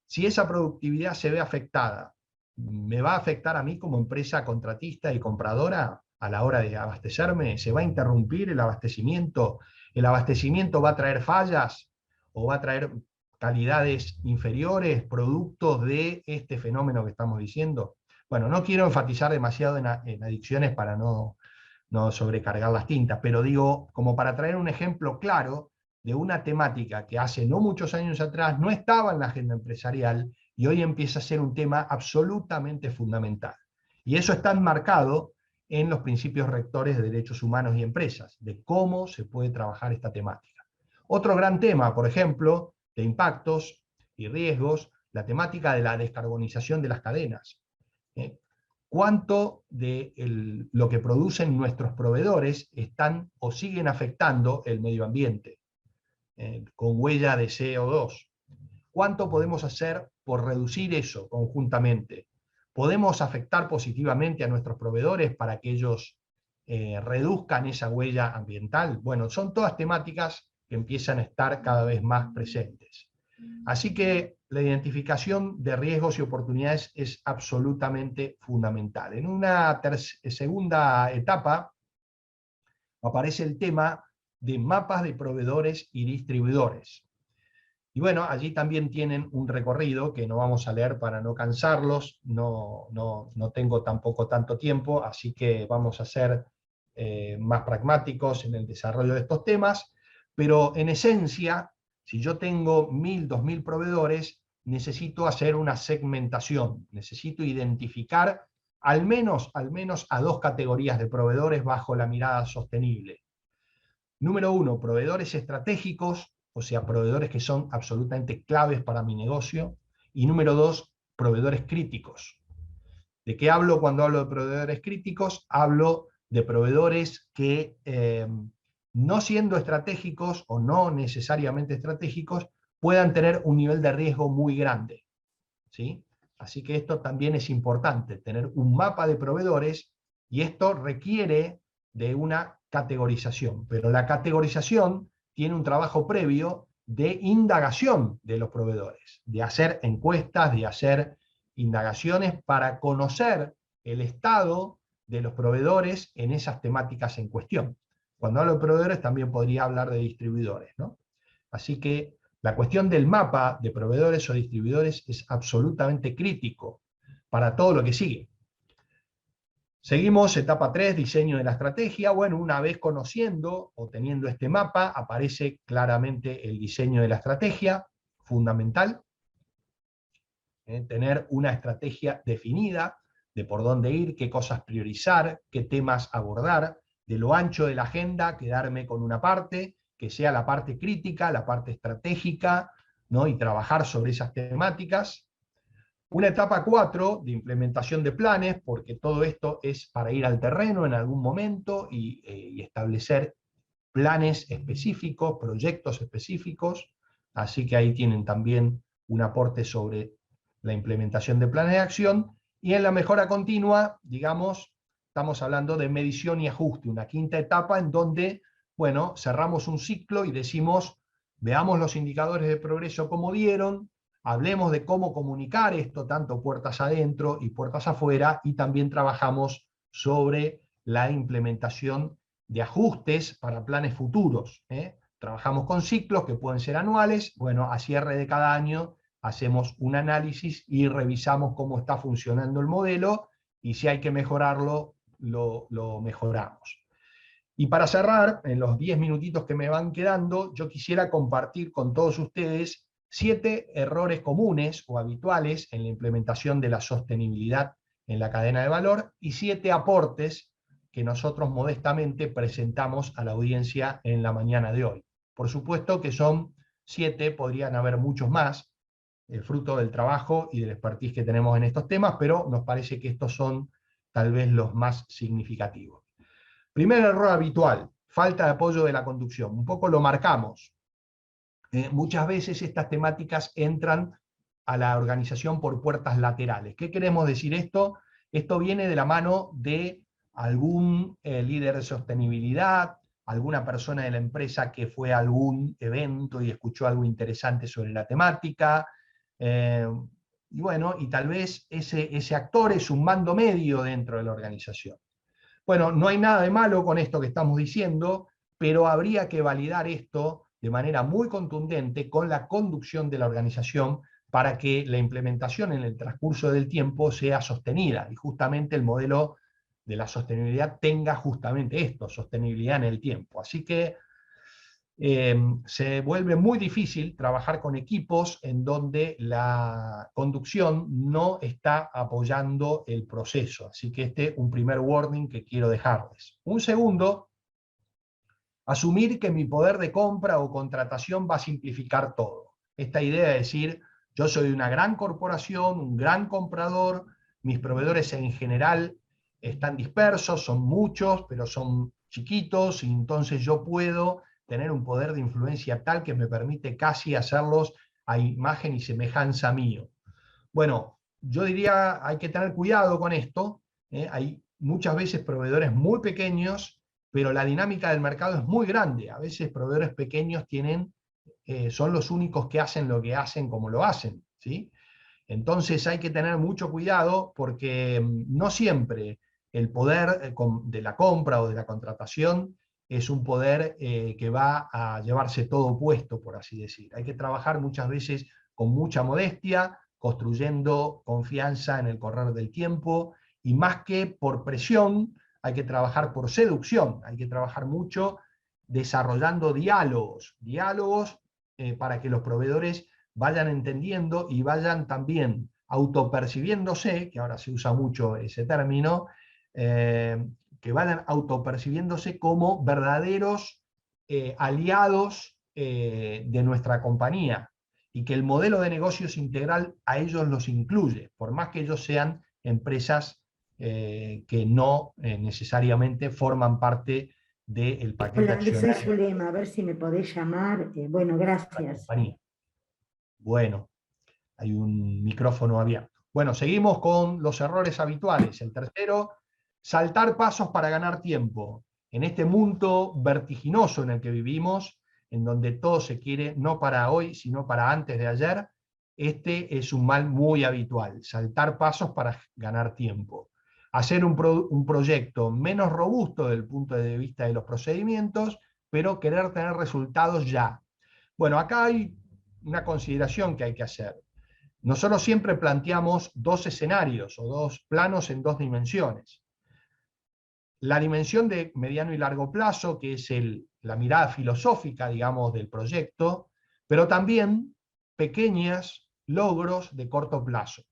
Si esa productividad se ve afectada, ¿me va a afectar a mí como empresa contratista y compradora a la hora de abastecerme? ¿Se va a interrumpir el abastecimiento? ¿El abastecimiento va a traer fallas o va a traer calidades inferiores, productos de este fenómeno que estamos diciendo? Bueno, no quiero enfatizar demasiado en adicciones para no sobrecargar las tintas, pero digo, como para traer un ejemplo claro de una temática que hace no muchos años atrás no estaba en la agenda empresarial y hoy empieza a ser un tema absolutamente fundamental. Y eso está enmarcado en los principios rectores de derechos humanos y empresas, de cómo se puede trabajar esta temática. Otro gran tema, por ejemplo, de impactos y riesgos, la temática de la descarbonización de las cadenas. ¿Cuánto de lo que producen nuestros proveedores están o siguen afectando el medio ambiente con huella de CO2? ¿Cuánto podemos hacer por reducir eso conjuntamente? ¿Podemos afectar positivamente a nuestros proveedores para que ellos reduzcan esa huella ambiental? Bueno, son todas temáticas que empiezan a estar cada vez más presentes. Así que la identificación de riesgos y oportunidades es absolutamente fundamental. En una segunda etapa aparece el tema de mapas de proveedores y distribuidores. Y bueno, allí también tienen un recorrido que no vamos a leer para no cansarlos, no tengo tampoco tanto tiempo, así que vamos a ser más pragmáticos en el desarrollo de estos temas, pero en esencia, si yo tengo 1000, 2000 proveedores, necesito hacer una segmentación, necesito identificar al menos a 2 categorías de proveedores bajo la mirada sostenible. Número 1, proveedores estratégicos, o sea, proveedores que son absolutamente claves para mi negocio. Y número 2, proveedores críticos. ¿De qué hablo cuando hablo de proveedores críticos? Hablo de proveedores que, no siendo estratégicos o no necesariamente estratégicos, puedan tener un nivel de riesgo muy grande. ¿Sí? Así que esto también es importante, tener un mapa de proveedores, y esto requiere de una categorización. Pero la categorización tiene un trabajo previo de indagación de los proveedores, de hacer encuestas, de hacer indagaciones para conocer el estado de los proveedores en esas temáticas en cuestión. Cuando hablo de proveedores también podría hablar de distribuidores, ¿no? Así que la cuestión del mapa de proveedores o distribuidores es absolutamente crítico para todo lo que sigue. Seguimos, etapa 3, diseño de la estrategia. Bueno, una vez conociendo o teniendo este mapa, aparece claramente el diseño de la estrategia, fundamental. Tener una estrategia definida de por dónde ir, qué cosas priorizar, qué temas abordar, de lo ancho de la agenda, quedarme con una parte, que sea la parte crítica, la parte estratégica, ¿no? Y trabajar sobre esas temáticas. Una etapa 4 de implementación de planes, porque todo esto es para ir al terreno en algún momento y establecer planes específicos, proyectos específicos, así que ahí tienen también un aporte sobre la implementación de planes de acción. Y en la mejora continua, digamos, estamos hablando de medición y ajuste, una quinta etapa en donde, bueno, cerramos un ciclo y decimos, veamos los indicadores de progreso como dieron, hablemos de cómo comunicar esto, tanto puertas adentro y puertas afuera, y también trabajamos sobre la implementación de ajustes para planes futuros. Trabajamos con ciclos que pueden ser anuales, bueno, a cierre de cada año hacemos un análisis y revisamos cómo está funcionando el modelo, y si hay que mejorarlo, lo mejoramos. Y para cerrar, en los 10 minutitos que me van quedando, yo quisiera compartir con todos ustedes 7 errores comunes o habituales en la implementación de la sostenibilidad en la cadena de valor, y 7 aportes que nosotros modestamente presentamos a la audiencia en la mañana de hoy. Por supuesto que son 7, podrían haber muchos más, fruto del trabajo y del expertise que tenemos en estos temas, pero nos parece que estos son tal vez los más significativos. Primer error habitual, falta de apoyo de la conducción. Un poco lo marcamos. Muchas veces estas temáticas entran a la organización por puertas laterales. ¿Qué queremos decir esto? Esto viene de la mano de algún líder de sostenibilidad, alguna persona de la empresa que fue a algún evento y escuchó algo interesante sobre la temática, y bueno, y tal vez ese actor es un mando medio dentro de la organización. Bueno, no hay nada de malo con esto que estamos diciendo, pero habría que validar esto de manera muy contundente con la conducción de la organización para que la implementación en el transcurso del tiempo sea sostenida, y justamente el modelo de la sostenibilidad tenga justamente esto, sostenibilidad en el tiempo. Así que se vuelve muy difícil trabajar con equipos en donde la conducción no está apoyando el proceso. Así que este es un primer warning que quiero dejarles. Un segundo, asumir que mi poder de compra o contratación va a simplificar todo. Esta idea de decir, yo soy una gran corporación, un gran comprador, mis proveedores en general están dispersos, son muchos, pero son chiquitos, y entonces yo puedo tener un poder de influencia tal que me permite casi hacerlos a imagen y semejanza mío. Bueno, yo diría, hay que tener cuidado con esto. Hay muchas veces proveedores muy pequeños, pero la dinámica del mercado es muy grande. A veces proveedores pequeños son los únicos que hacen lo que hacen como lo hacen, ¿sí? Entonces hay que tener mucho cuidado, porque no siempre el poder de la compra o de la contratación es un poder que va a llevarse todo puesto, por así decir. Hay que trabajar muchas veces con mucha modestia, construyendo confianza en el correr del tiempo, y más que por presión, hay que trabajar por seducción, hay que trabajar mucho desarrollando diálogos para que los proveedores vayan entendiendo y vayan también autopercibiéndose, que ahora se usa mucho ese término, que vayan autopercibiéndose como verdaderos aliados de nuestra compañía, y que el modelo de negocios integral a ellos los incluye, por más que ellos sean empresas que no necesariamente forman parte del paquete Hola, soy accionario Zulema, a ver si me podés llamar. Bueno, de la gracias. compañía. Bueno, hay un micrófono abierto. Bueno, seguimos con los errores habituales. El tercero, saltar pasos para ganar tiempo. En este mundo vertiginoso en el que vivimos, en donde todo se quiere no para hoy, sino para antes de ayer, este es un mal muy habitual, saltar pasos para ganar tiempo. Hacer un proyecto menos robusto desde el punto de vista de los procedimientos, pero querer tener resultados ya. Bueno, acá hay una consideración que hay que hacer. Nosotros siempre planteamos dos escenarios o dos planos en dos dimensiones. La dimensión de mediano y largo plazo, que es la mirada filosófica, digamos, del proyecto, pero también pequeños logros de corto plazo.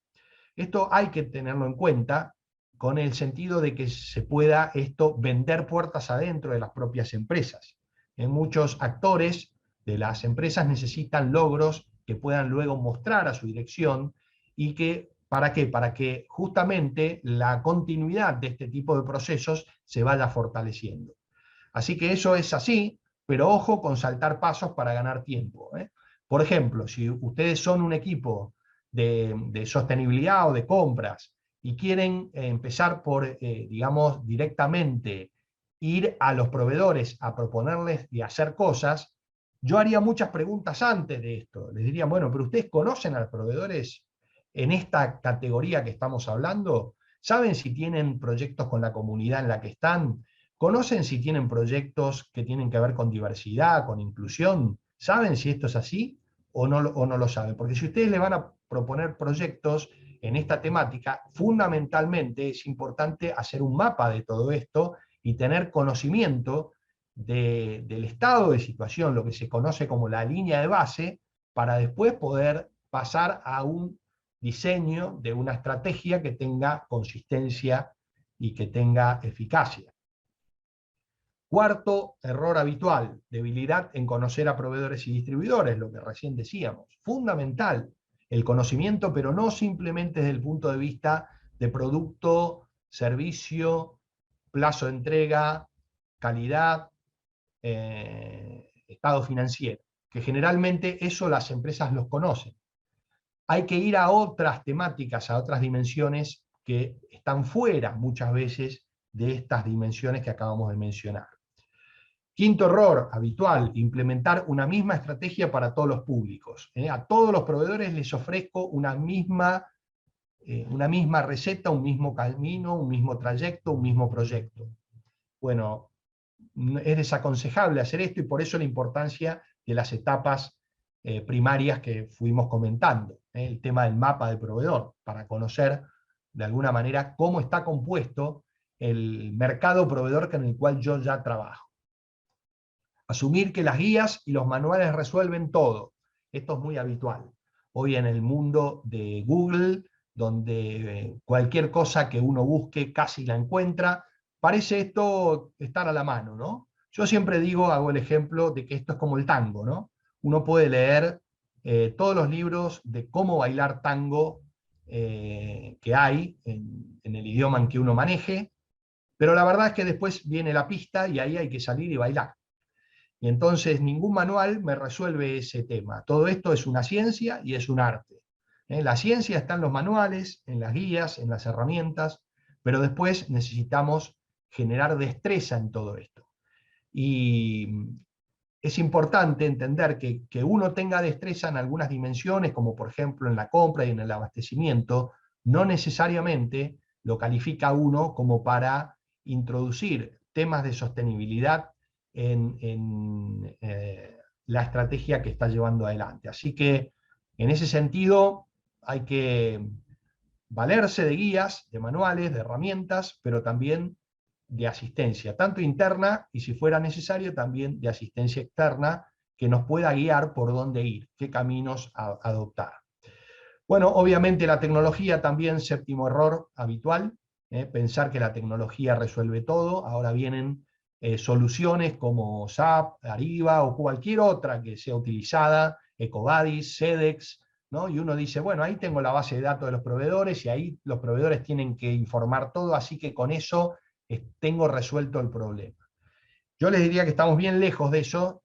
Esto hay que tenerlo en cuenta con el sentido de que se pueda esto vender puertas adentro de las propias empresas. Muchos actores de las empresas necesitan logros que puedan luego mostrar a su dirección, y que, ¿para qué? Para que justamente la continuidad de este tipo de procesos se vaya fortaleciendo. Así que eso es así, pero ojo con saltar pasos para ganar tiempo. Por ejemplo, si ustedes son un equipo de sostenibilidad o de compras y quieren empezar por, digamos, directamente ir a los proveedores a proponerles de hacer cosas, yo haría muchas preguntas antes de esto. Les diría, bueno, pero ¿ustedes conocen a los proveedores en esta categoría que estamos hablando? ¿Saben si tienen proyectos con la comunidad en la que están? ¿Conocen si tienen proyectos que tienen que ver con diversidad, con inclusión? ¿Saben si esto es así? o no lo saben. Porque si ustedes le van a proponer proyectos en esta temática, fundamentalmente es importante hacer un mapa de todo esto y tener conocimiento del estado de situación, lo que se conoce como la línea de base, para después poder pasar a un diseño de una estrategia que tenga consistencia y que tenga eficacia. Cuarto error habitual, debilidad en conocer a proveedores y distribuidores, lo que recién decíamos. Fundamental el conocimiento, pero no simplemente desde el punto de vista de producto, servicio, plazo de entrega, calidad, estado financiero, que generalmente eso las empresas los conocen. Hay que ir a otras temáticas, a otras dimensiones que están fuera muchas veces de estas dimensiones que acabamos de mencionar. Quinto error habitual, implementar una misma estrategia para todos los públicos. A todos los proveedores les ofrezco una misma receta, un mismo camino, un mismo trayecto, un mismo proyecto. Bueno, es desaconsejable hacer esto y por eso la importancia de las etapas primarias que fuimos comentando. El tema del mapa del proveedor, para conocer de alguna manera cómo está compuesto el mercado proveedor con el cual yo ya trabajo. Asumir que las guías y los manuales resuelven todo. Esto es muy habitual. Hoy en el mundo de Google, donde cualquier cosa que uno busque casi la encuentra, parece esto estar a la mano, ¿no? Yo siempre digo, hago el ejemplo de que esto es como el tango, ¿no? Uno puede leer todos los libros de cómo bailar tango que hay en el idioma en que uno maneje, pero la verdad es que después viene la pista y ahí hay que salir y bailar. Y entonces ningún manual me resuelve ese tema. Todo esto es una ciencia y es un arte. La ciencia está en los manuales, en las guías, en las herramientas, pero después necesitamos generar destreza en todo esto. Y es importante entender que uno tenga destreza en algunas dimensiones, como por ejemplo en la compra y en el abastecimiento, no necesariamente lo califica uno como para introducir temas de sostenibilidad en la estrategia que está llevando adelante. Así que, en ese sentido, hay que valerse de guías, de manuales, de herramientas, pero también de asistencia, tanto interna y si fuera necesario también de asistencia externa que nos pueda guiar por dónde ir, qué caminos adoptar. Bueno, obviamente la tecnología también, séptimo error habitual, pensar que la tecnología resuelve todo. Ahora vienen soluciones como SAP, Ariba o cualquier otra que sea utilizada, EcoVadis, Sedex, ¿no? Y uno dice, bueno, ahí tengo la base de datos de los proveedores y ahí los proveedores tienen que informar todo, así que con eso tengo resuelto el problema. Yo les diría que estamos bien lejos de eso.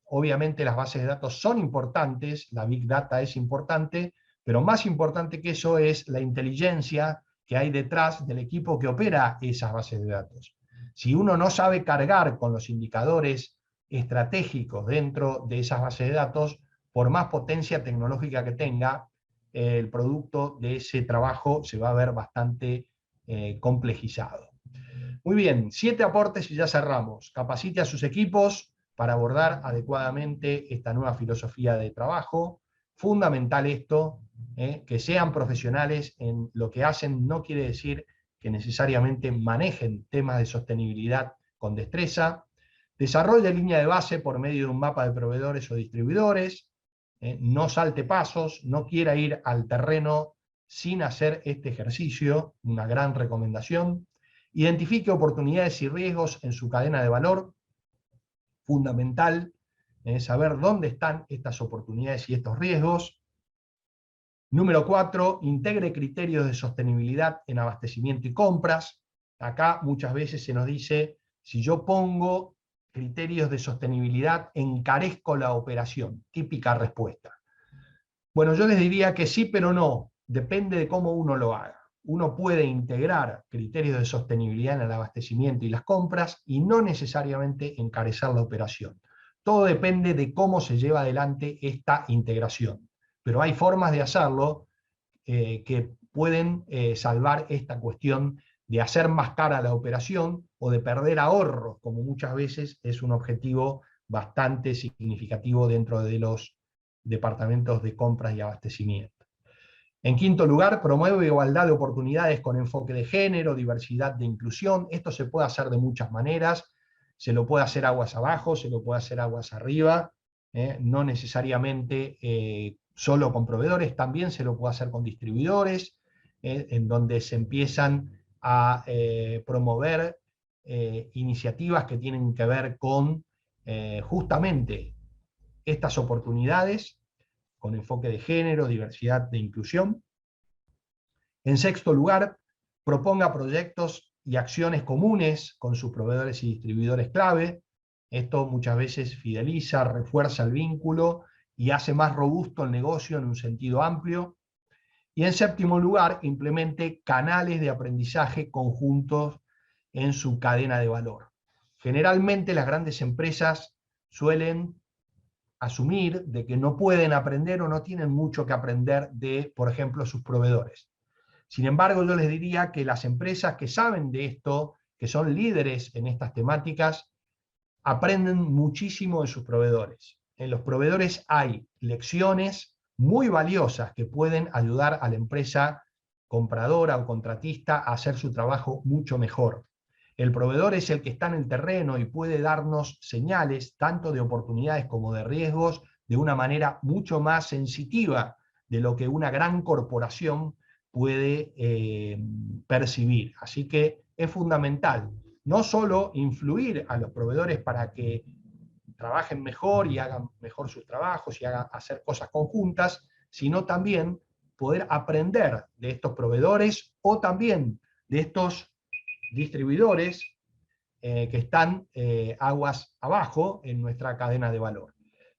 Obviamente las bases de datos son importantes, la Big Data es importante, pero más importante que eso es la inteligencia que hay detrás del equipo que opera esas bases de datos. Si uno no sabe cargar con los indicadores estratégicos dentro de esas bases de datos, por más potencia tecnológica que tenga, el producto de ese trabajo se va a ver bastante complejizado. Muy bien, 7 aportes y ya cerramos. Capacite a sus equipos para abordar adecuadamente esta nueva filosofía de trabajo. Fundamental esto, que sean profesionales en lo que hacen, no quiere decir que necesariamente manejen temas de sostenibilidad con destreza. Desarrolle línea de base por medio de un mapa de proveedores o distribuidores. No salte pasos, no quiera ir al terreno sin hacer este ejercicio, una gran recomendación. Identifique oportunidades y riesgos en su cadena de valor. Fundamental saber dónde están estas oportunidades y estos riesgos. Número 4, integre criterios de sostenibilidad en abastecimiento y compras. Acá muchas veces se nos dice, si yo pongo criterios de sostenibilidad, encarezco la operación. Típica respuesta. Bueno, yo les diría que sí, pero no. Depende de cómo uno lo haga. Uno puede integrar criterios de sostenibilidad en el abastecimiento y las compras y no necesariamente encarecer la operación. Todo depende de cómo se lleva adelante esta integración. Pero hay formas de hacerlo que pueden salvar esta cuestión de hacer más cara la operación o de perder ahorros, como muchas veces es un objetivo bastante significativo dentro de los departamentos de compras y abastecimiento. En quinto lugar, promueve igualdad de oportunidades con enfoque de género, diversidad de inclusión. Esto se puede hacer de muchas maneras. Se lo puede hacer aguas abajo, se lo puede hacer aguas arriba, no necesariamente solo con proveedores, también se lo puede hacer con distribuidores, en donde se empiezan a promover iniciativas que tienen que ver con justamente estas oportunidades, con enfoque de género, diversidad de inclusión. En sexto lugar, proponga proyectos y acciones comunes con sus proveedores y distribuidores clave. Esto muchas veces fideliza, refuerza el vínculo y hace más robusto el negocio en un sentido amplio. Y en séptimo lugar, implemente canales de aprendizaje conjuntos en su cadena de valor. Generalmente las grandes empresas suelen asumir de que no pueden aprender o no tienen mucho que aprender de, por ejemplo, sus proveedores. Sin embargo, yo les diría que las empresas que saben de esto, que son líderes en estas temáticas, aprenden muchísimo de sus proveedores. En los proveedores hay lecciones muy valiosas que pueden ayudar a la empresa compradora o contratista a hacer su trabajo mucho mejor. El proveedor es el que está en el terreno y puede darnos señales tanto de oportunidades como de riesgos de una manera mucho más sensitiva de lo que una gran corporación puede percibir. Así que es fundamental no solo influir a los proveedores para que trabajen mejor y hagan mejor sus trabajos y hacer cosas conjuntas, sino también poder aprender de estos proveedores o también de estos distribuidores que están aguas abajo en nuestra cadena de valor.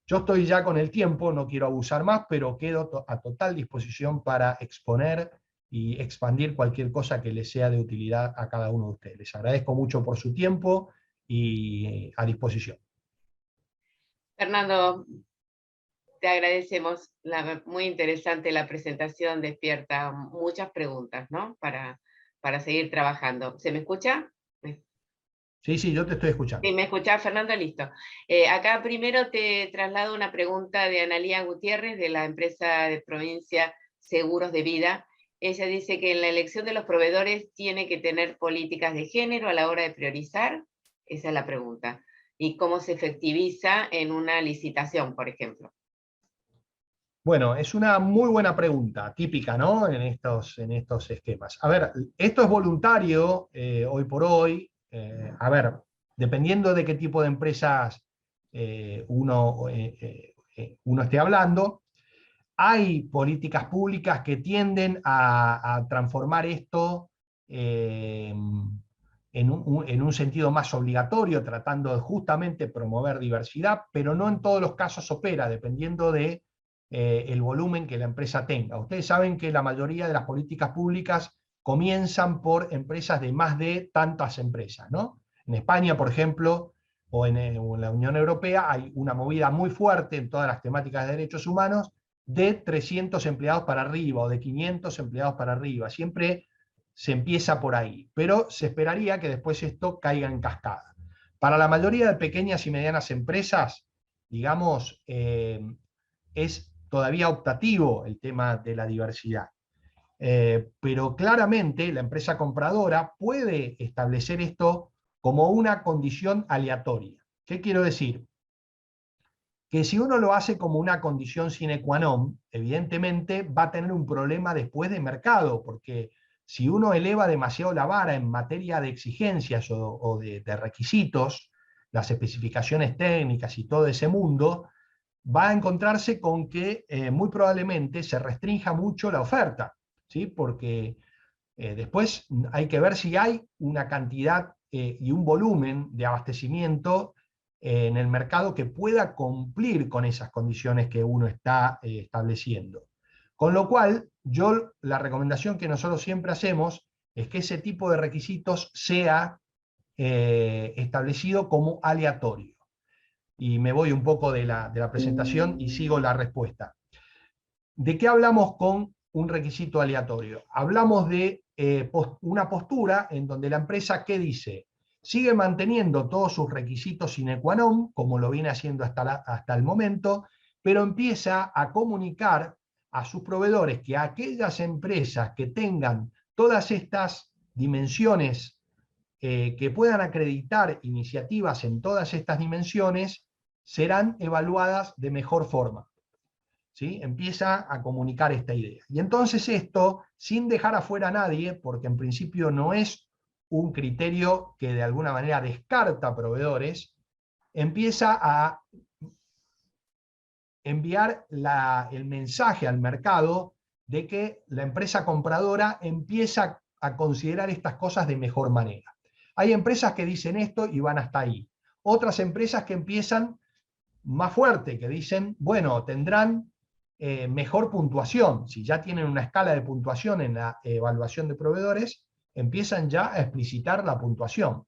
Yo estoy ya con el tiempo, no quiero abusar más, pero quedo a total disposición para exponer y expandir cualquier cosa que les sea de utilidad a cada uno de ustedes. Les agradezco mucho por su tiempo y a disposición. Fernando, te agradecemos, muy interesante la presentación, despierta muchas preguntas, ¿no? Para seguir trabajando. ¿Se me escucha? Sí, yo te estoy escuchando. Sí, ¿me escuchás, Fernando? Listo. Acá primero te traslado una pregunta de Analía Gutiérrez, de la empresa de Provincia Seguros de Vida. Ella dice que en la elección de los proveedores tiene que tener políticas de género a la hora de priorizar. Esa es la pregunta. ¿Y cómo se efectiviza en una licitación, por ejemplo? Bueno, es una muy buena pregunta, típica, ¿no? En estos esquemas. A ver, esto es voluntario hoy por hoy. A ver, dependiendo de qué tipo de empresas uno esté hablando, hay políticas públicas que tienden a transformar esto en un sentido más obligatorio, tratando de justamente promover diversidad, pero no en todos los casos opera, dependiendo de el volumen que la empresa tenga. Ustedes saben que la mayoría de las políticas públicas comienzan por empresas de más de tantas empresas, ¿no? En España, por ejemplo, o en la Unión Europea, hay una movida muy fuerte en todas las temáticas de derechos humanos de 300 empleados para arriba o de 500 empleados para arriba. Siempre se empieza por ahí, pero se esperaría que después esto caiga en cascada. Para la mayoría de pequeñas y medianas empresas, digamos, es todavía optativo el tema de la diversidad. Pero claramente la empresa compradora puede establecer esto como una condición aleatoria. ¿Qué quiero decir? Que si uno lo hace como una condición sine qua non, evidentemente va a tener un problema después de mercado, porque si uno eleva demasiado la vara en materia de exigencias o de requisitos, las especificaciones técnicas y todo ese mundo, va a encontrarse con que muy probablemente se restrinja mucho la oferta, ¿sí? Porque después hay que ver si hay una cantidad y un volumen de abastecimiento en el mercado que pueda cumplir con esas condiciones que uno está estableciendo. Con lo cual, la recomendación que nosotros siempre hacemos es que ese tipo de requisitos sea establecido como aleatorio. Y me voy un poco de la presentación y sigo la respuesta. ¿De qué hablamos con un requisito aleatorio? Hablamos de una postura en donde la empresa, ¿qué dice? Sigue manteniendo todos sus requisitos sine qua non, como lo viene haciendo hasta el momento, pero empieza a comunicar a sus proveedores que aquellas empresas que tengan todas estas dimensiones, que puedan acreditar iniciativas en todas estas dimensiones, serán evaluadas de mejor forma. ¿Sí? Empieza a comunicar esta idea. Y entonces esto, sin dejar afuera a nadie, porque en principio no es un criterio que de alguna manera descarta proveedores, empieza a enviar el mensaje al mercado de que la empresa compradora empieza a considerar estas cosas de mejor manera. Hay empresas que dicen esto y van hasta ahí. Otras empresas que empiezan más fuerte, que dicen, bueno, tendrán mejor puntuación. Si ya tienen una escala de puntuación en la evaluación de proveedores, empiezan ya a explicitar la puntuación.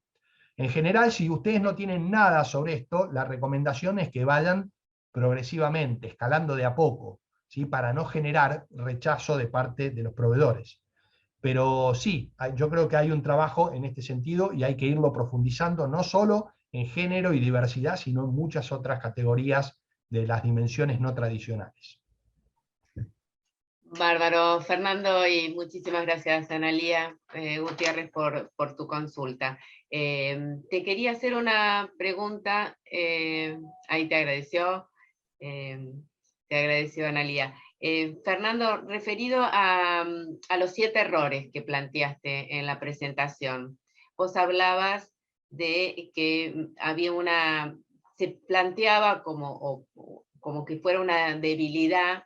En general, si ustedes no tienen nada sobre esto, la recomendación es que vayan progresivamente, escalando de a poco, ¿sí? Para no generar rechazo de parte de los proveedores. Pero sí, yo creo que hay un trabajo en este sentido y hay que irlo profundizando, no solo en género y diversidad, sino en muchas otras categorías de las dimensiones no tradicionales. Bárbaro, Fernando, y muchísimas gracias, Analía Gutiérrez, por tu consulta. Te quería hacer una pregunta, ahí te agradeció Analía. Fernando, referido a los 7 errores que planteaste en la presentación, vos hablabas de que se planteaba como que fuera una debilidad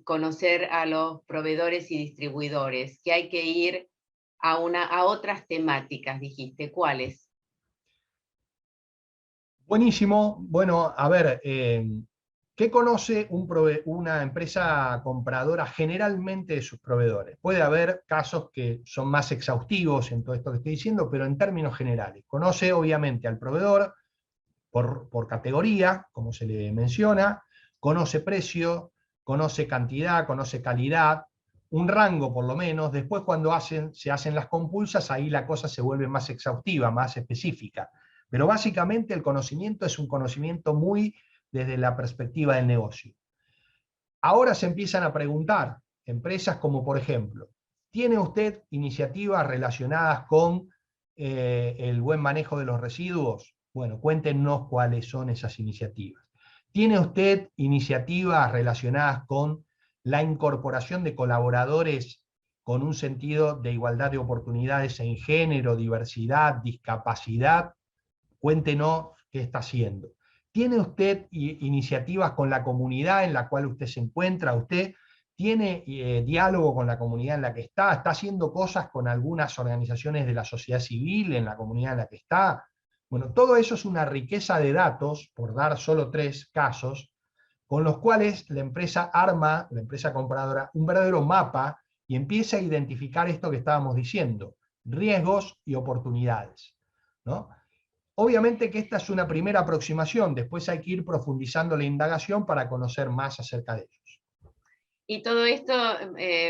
conocer a los proveedores y distribuidores, que hay que ir a otras temáticas, dijiste. ¿Cuáles? Buenísimo. Bueno, a ver, ¿qué conoce una empresa compradora generalmente de sus proveedores? Puede haber casos que son más exhaustivos en todo esto que estoy diciendo, pero en términos generales. Conoce obviamente al proveedor por categoría, como se le menciona, conoce precio, conoce cantidad, conoce calidad, un rango por lo menos. Después cuando se hacen las compulsas, ahí la cosa se vuelve más exhaustiva, más específica. Pero básicamente el conocimiento es un conocimiento muy desde la perspectiva del negocio. Ahora se empiezan a preguntar, empresas como por ejemplo, ¿tiene usted iniciativas relacionadas con el buen manejo de los residuos? Bueno, cuéntenos cuáles son esas iniciativas. ¿Tiene usted iniciativas relacionadas con la incorporación de colaboradores con un sentido de igualdad de oportunidades en género, diversidad, discapacidad? Cuéntenos qué está haciendo. ¿Tiene usted iniciativas con la comunidad en la cual usted se encuentra? ¿Usted tiene diálogo con la comunidad en la que está? ¿Está haciendo cosas con algunas organizaciones de la sociedad civil en la comunidad en la que está? Bueno, todo eso es una riqueza de datos, por dar solo 3 casos, con los cuales la empresa arma, la empresa compradora, un verdadero mapa y empieza a identificar esto que estábamos diciendo, riesgos y oportunidades, ¿no? Obviamente que esta es una primera aproximación, después hay que ir profundizando la indagación para conocer más acerca de ellos. Y todo esto,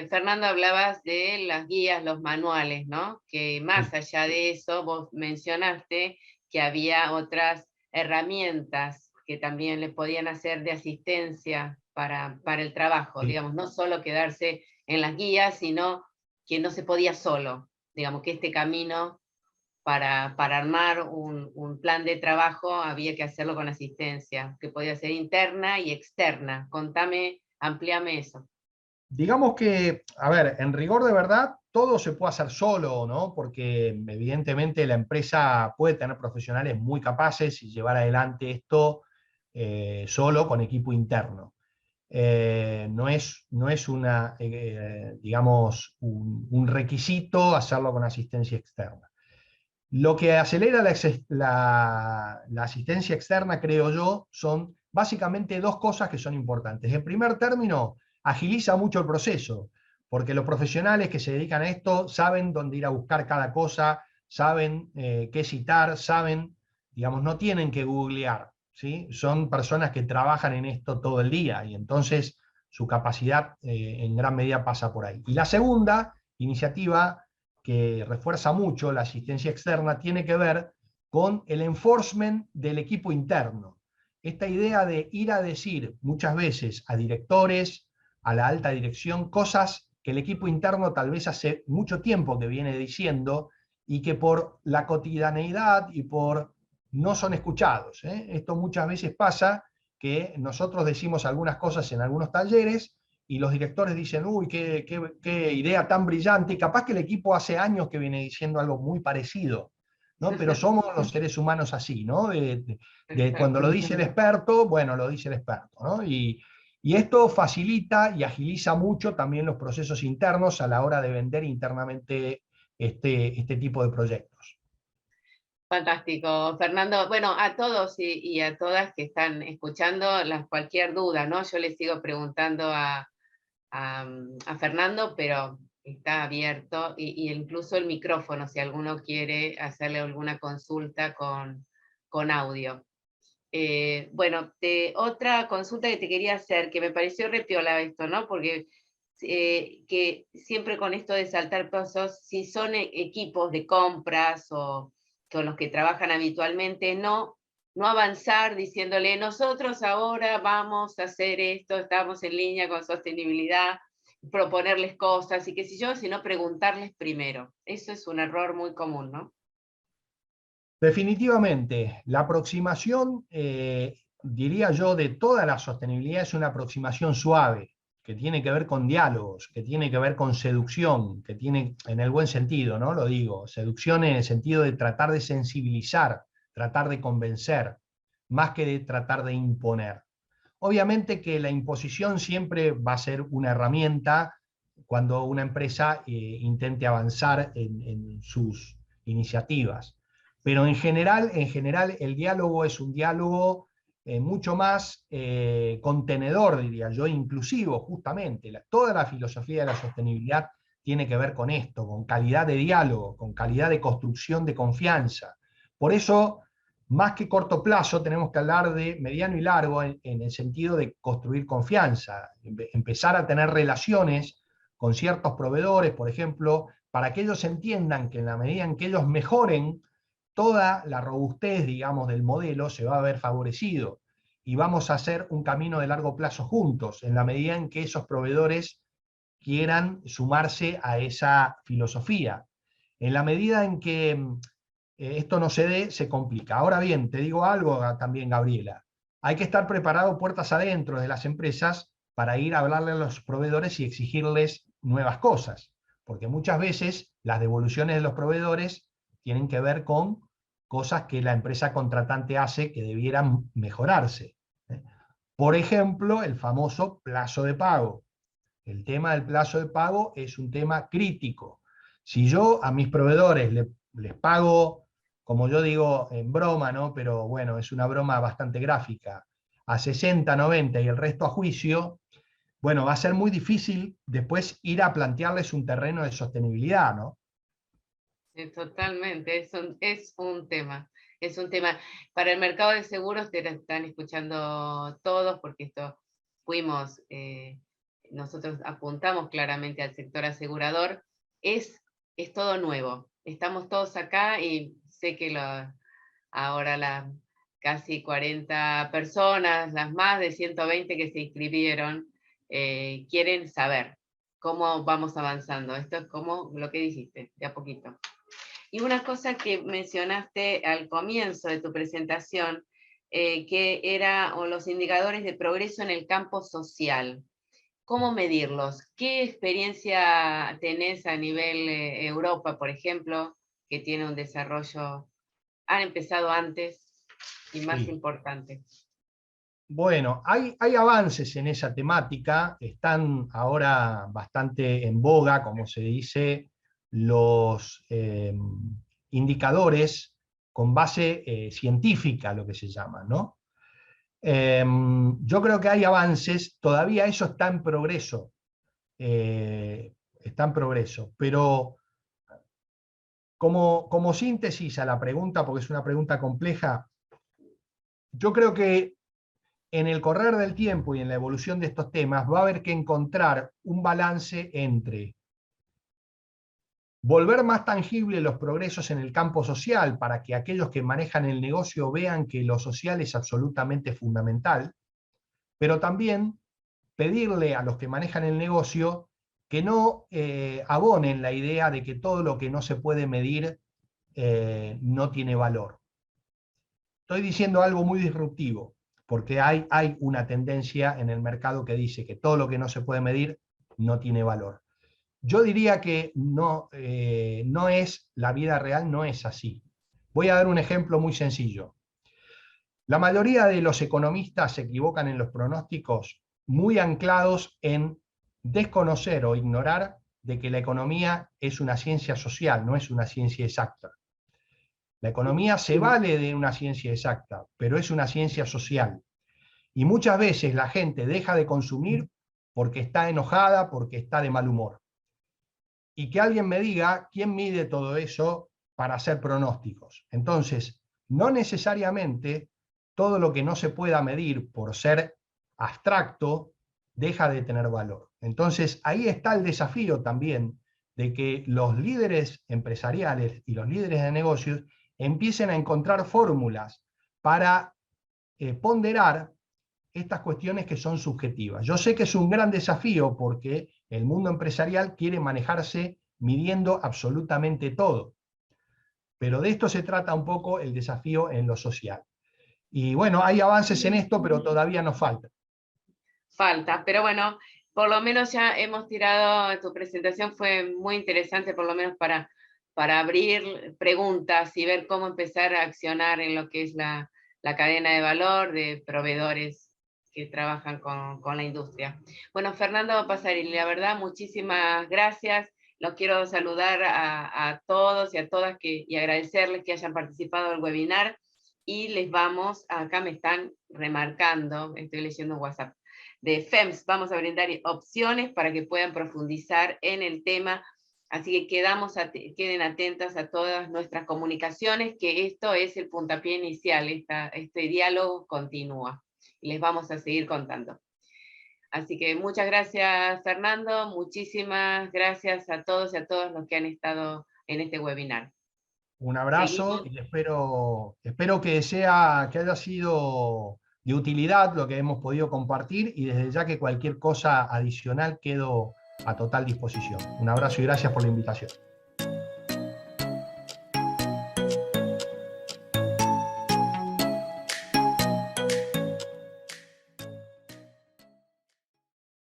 Fernando, hablabas de las guías, los manuales, ¿no? Que más allá de eso, vos mencionaste que había otras herramientas que también le podían hacer de asistencia para el trabajo, Sí. digamos, no solo quedarse en las guías, sino que no se podía solo, digamos, que este camino para armar un plan de trabajo había que hacerlo con asistencia, que podía ser interna y externa. Contame, amplíame eso. Digamos que, a ver, en rigor de verdad, todo se puede hacer solo, ¿no? Porque evidentemente la empresa puede tener profesionales muy capaces y llevar adelante esto solo con equipo interno. No es digamos, un requisito hacerlo con asistencia externa. Lo que acelera la asistencia externa, creo yo, son básicamente 2 cosas que son importantes. En primer término, agiliza mucho el proceso, porque los profesionales que se dedican a esto saben dónde ir a buscar cada cosa, saben qué citar, saben, digamos, no tienen que googlear, ¿sí? Son personas que trabajan en esto todo el día y entonces su capacidad en gran medida pasa por ahí. Y la segunda iniciativa que refuerza mucho la asistencia externa tiene que ver con el enforcement del equipo interno. esta idea de ir a decir muchas veces a directores, a la alta dirección, cosas que el equipo interno tal vez hace mucho tiempo que viene diciendo y que por la cotidianeidad y por no son escuchados. Esto muchas veces pasa, que nosotros decimos algunas cosas en algunos talleres y los directores dicen, uy, qué idea tan brillante, y capaz que el equipo hace años que viene diciendo algo muy parecido, ¿no? Pero somos los seres humanos así, ¿no? De cuando lo dice el experto, bueno, lo dice el experto, ¿no? Y esto facilita y agiliza mucho también los procesos internos a la hora de vender internamente este tipo de proyectos. Fantástico, Fernando. Bueno, a todos y a todas que están escuchando, cualquier duda, ¿no? Yo les sigo preguntando a Fernando, pero está abierto, y incluso el micrófono, si alguno quiere hacerle alguna consulta con audio. Bueno, otra consulta que te quería hacer, que me pareció repiola esto, ¿no? Porque que siempre con esto de saltar pasos, si son equipos de compras o con los que trabajan habitualmente, no avanzar diciéndole, nosotros ahora vamos a hacer esto, estamos en línea con sostenibilidad, proponerles cosas y qué sé yo, sino preguntarles primero. Eso es un error muy común, ¿no? Definitivamente, la aproximación, diría yo, de toda la sostenibilidad es una aproximación suave, que tiene que ver con diálogos, que tiene que ver con seducción, que tiene, en el buen sentido, ¿no? Lo digo, seducción en el sentido de tratar de sensibilizar, tratar de convencer, más que de tratar de imponer. Obviamente que la imposición siempre va a ser una herramienta cuando una empresa intente avanzar en sus iniciativas. Pero en general el diálogo es un diálogo mucho más contenedor, diría yo, inclusivo, justamente. Toda la filosofía de la sostenibilidad tiene que ver con esto, con calidad de diálogo, con calidad de construcción de confianza. Por eso, más que corto plazo, tenemos que hablar de mediano y largo en el sentido de construir confianza, empezar a tener relaciones con ciertos proveedores, por ejemplo, para que ellos entiendan que en la medida en que ellos mejoren, toda la robustez, digamos, del modelo se va a ver favorecido y vamos a hacer un camino de largo plazo juntos, en la medida en que esos proveedores quieran sumarse a esa filosofía. En la medida en que esto no se dé, se complica. Ahora bien, te digo algo también, Gabriela. Hay que estar preparado puertas adentro de las empresas para ir a hablarle a los proveedores y exigirles nuevas cosas, porque muchas veces las devoluciones de los proveedores tienen que ver con cosas que la empresa contratante hace que debieran mejorarse. Por ejemplo, el famoso plazo de pago. El tema del plazo de pago es un tema crítico. Si yo a mis proveedores les pago, como yo digo en broma, ¿no? Pero bueno, es una broma bastante gráfica, a 60, 90 y el resto a juicio, bueno, va a ser muy difícil después ir a plantearles un terreno de sostenibilidad, ¿no? Totalmente, es un tema. Es un tema. Para el mercado de seguros te lo están escuchando todos, porque nosotros apuntamos claramente al sector asegurador. Es todo nuevo. Estamos todos acá y sé que ahora las casi 40 personas, las más de 120 que se inscribieron, quieren saber cómo vamos avanzando. Esto es como lo que dijiste, de a poquito. Y una cosa que mencionaste al comienzo de tu presentación, que era los indicadores de progreso en el campo social. ¿Cómo medirlos? ¿Qué experiencia tenés a nivel Europa, por ejemplo, que tiene un desarrollo, han empezado antes y más Sí. importante? Bueno, hay avances en esa temática, están ahora bastante en boga, como se dice, los indicadores con base científica, lo que se llama, ¿no? Yo creo que hay avances, todavía eso está en progreso, pero como síntesis a la pregunta, porque es una pregunta compleja, yo creo que en el correr del tiempo y en la evolución de estos temas va a haber que encontrar un balance entre volver más tangible los progresos en el campo social para que aquellos que manejan el negocio vean que lo social es absolutamente fundamental, pero también pedirle a los que manejan el negocio que no abonen la idea de que todo lo que no se puede medir no tiene valor. Estoy diciendo algo muy disruptivo, porque hay una tendencia en el mercado que dice que todo lo que no se puede medir no tiene valor. Yo diría que no, no es, la vida real no es así. Voy a dar un ejemplo muy sencillo. La mayoría de los economistas se equivocan en los pronósticos muy anclados en desconocer o ignorar de que la economía es una ciencia social, no es una ciencia exacta. La economía se vale de una ciencia exacta, pero es una ciencia social. Y muchas veces la gente deja de consumir porque está enojada, porque está de mal humor. Y que alguien me diga quién mide todo eso para hacer pronósticos. Entonces, no necesariamente todo lo que no se pueda medir por ser abstracto deja de tener valor. Entonces, ahí está el desafío también de que los líderes empresariales y los líderes de negocios empiecen a encontrar fórmulas para ponderar estas cuestiones que son subjetivas. Yo sé que es un gran desafío porque el mundo empresarial quiere manejarse midiendo absolutamente todo, pero de esto se trata un poco el desafío en lo social. Y bueno, hay avances en esto, pero todavía nos falta. Falta, pero bueno, por lo menos ya hemos tirado, tu presentación fue muy interesante, por lo menos para abrir preguntas y ver cómo empezar a accionar en lo que es la cadena de valor de proveedores que trabajan con la industria. Bueno, Fernando Passarelli, la verdad, muchísimas gracias. Los quiero saludar a todos y a todas y agradecerles que hayan participado del webinar. Y les vamos, acá me están remarcando, estoy leyendo en WhatsApp, de FEMS, vamos a brindar opciones para que puedan profundizar en el tema, así que queden atentas a todas nuestras comunicaciones, que esto es el puntapié inicial, este diálogo continúa, y les vamos a seguir contando. Así que muchas gracias, Fernando, muchísimas gracias a todos y a todas los que han estado en este webinar. Un abrazo. Seguimos. Y espero que haya sido de utilidad lo que hemos podido compartir, y desde ya que cualquier cosa adicional quedo a total disposición. Un abrazo y gracias por la invitación.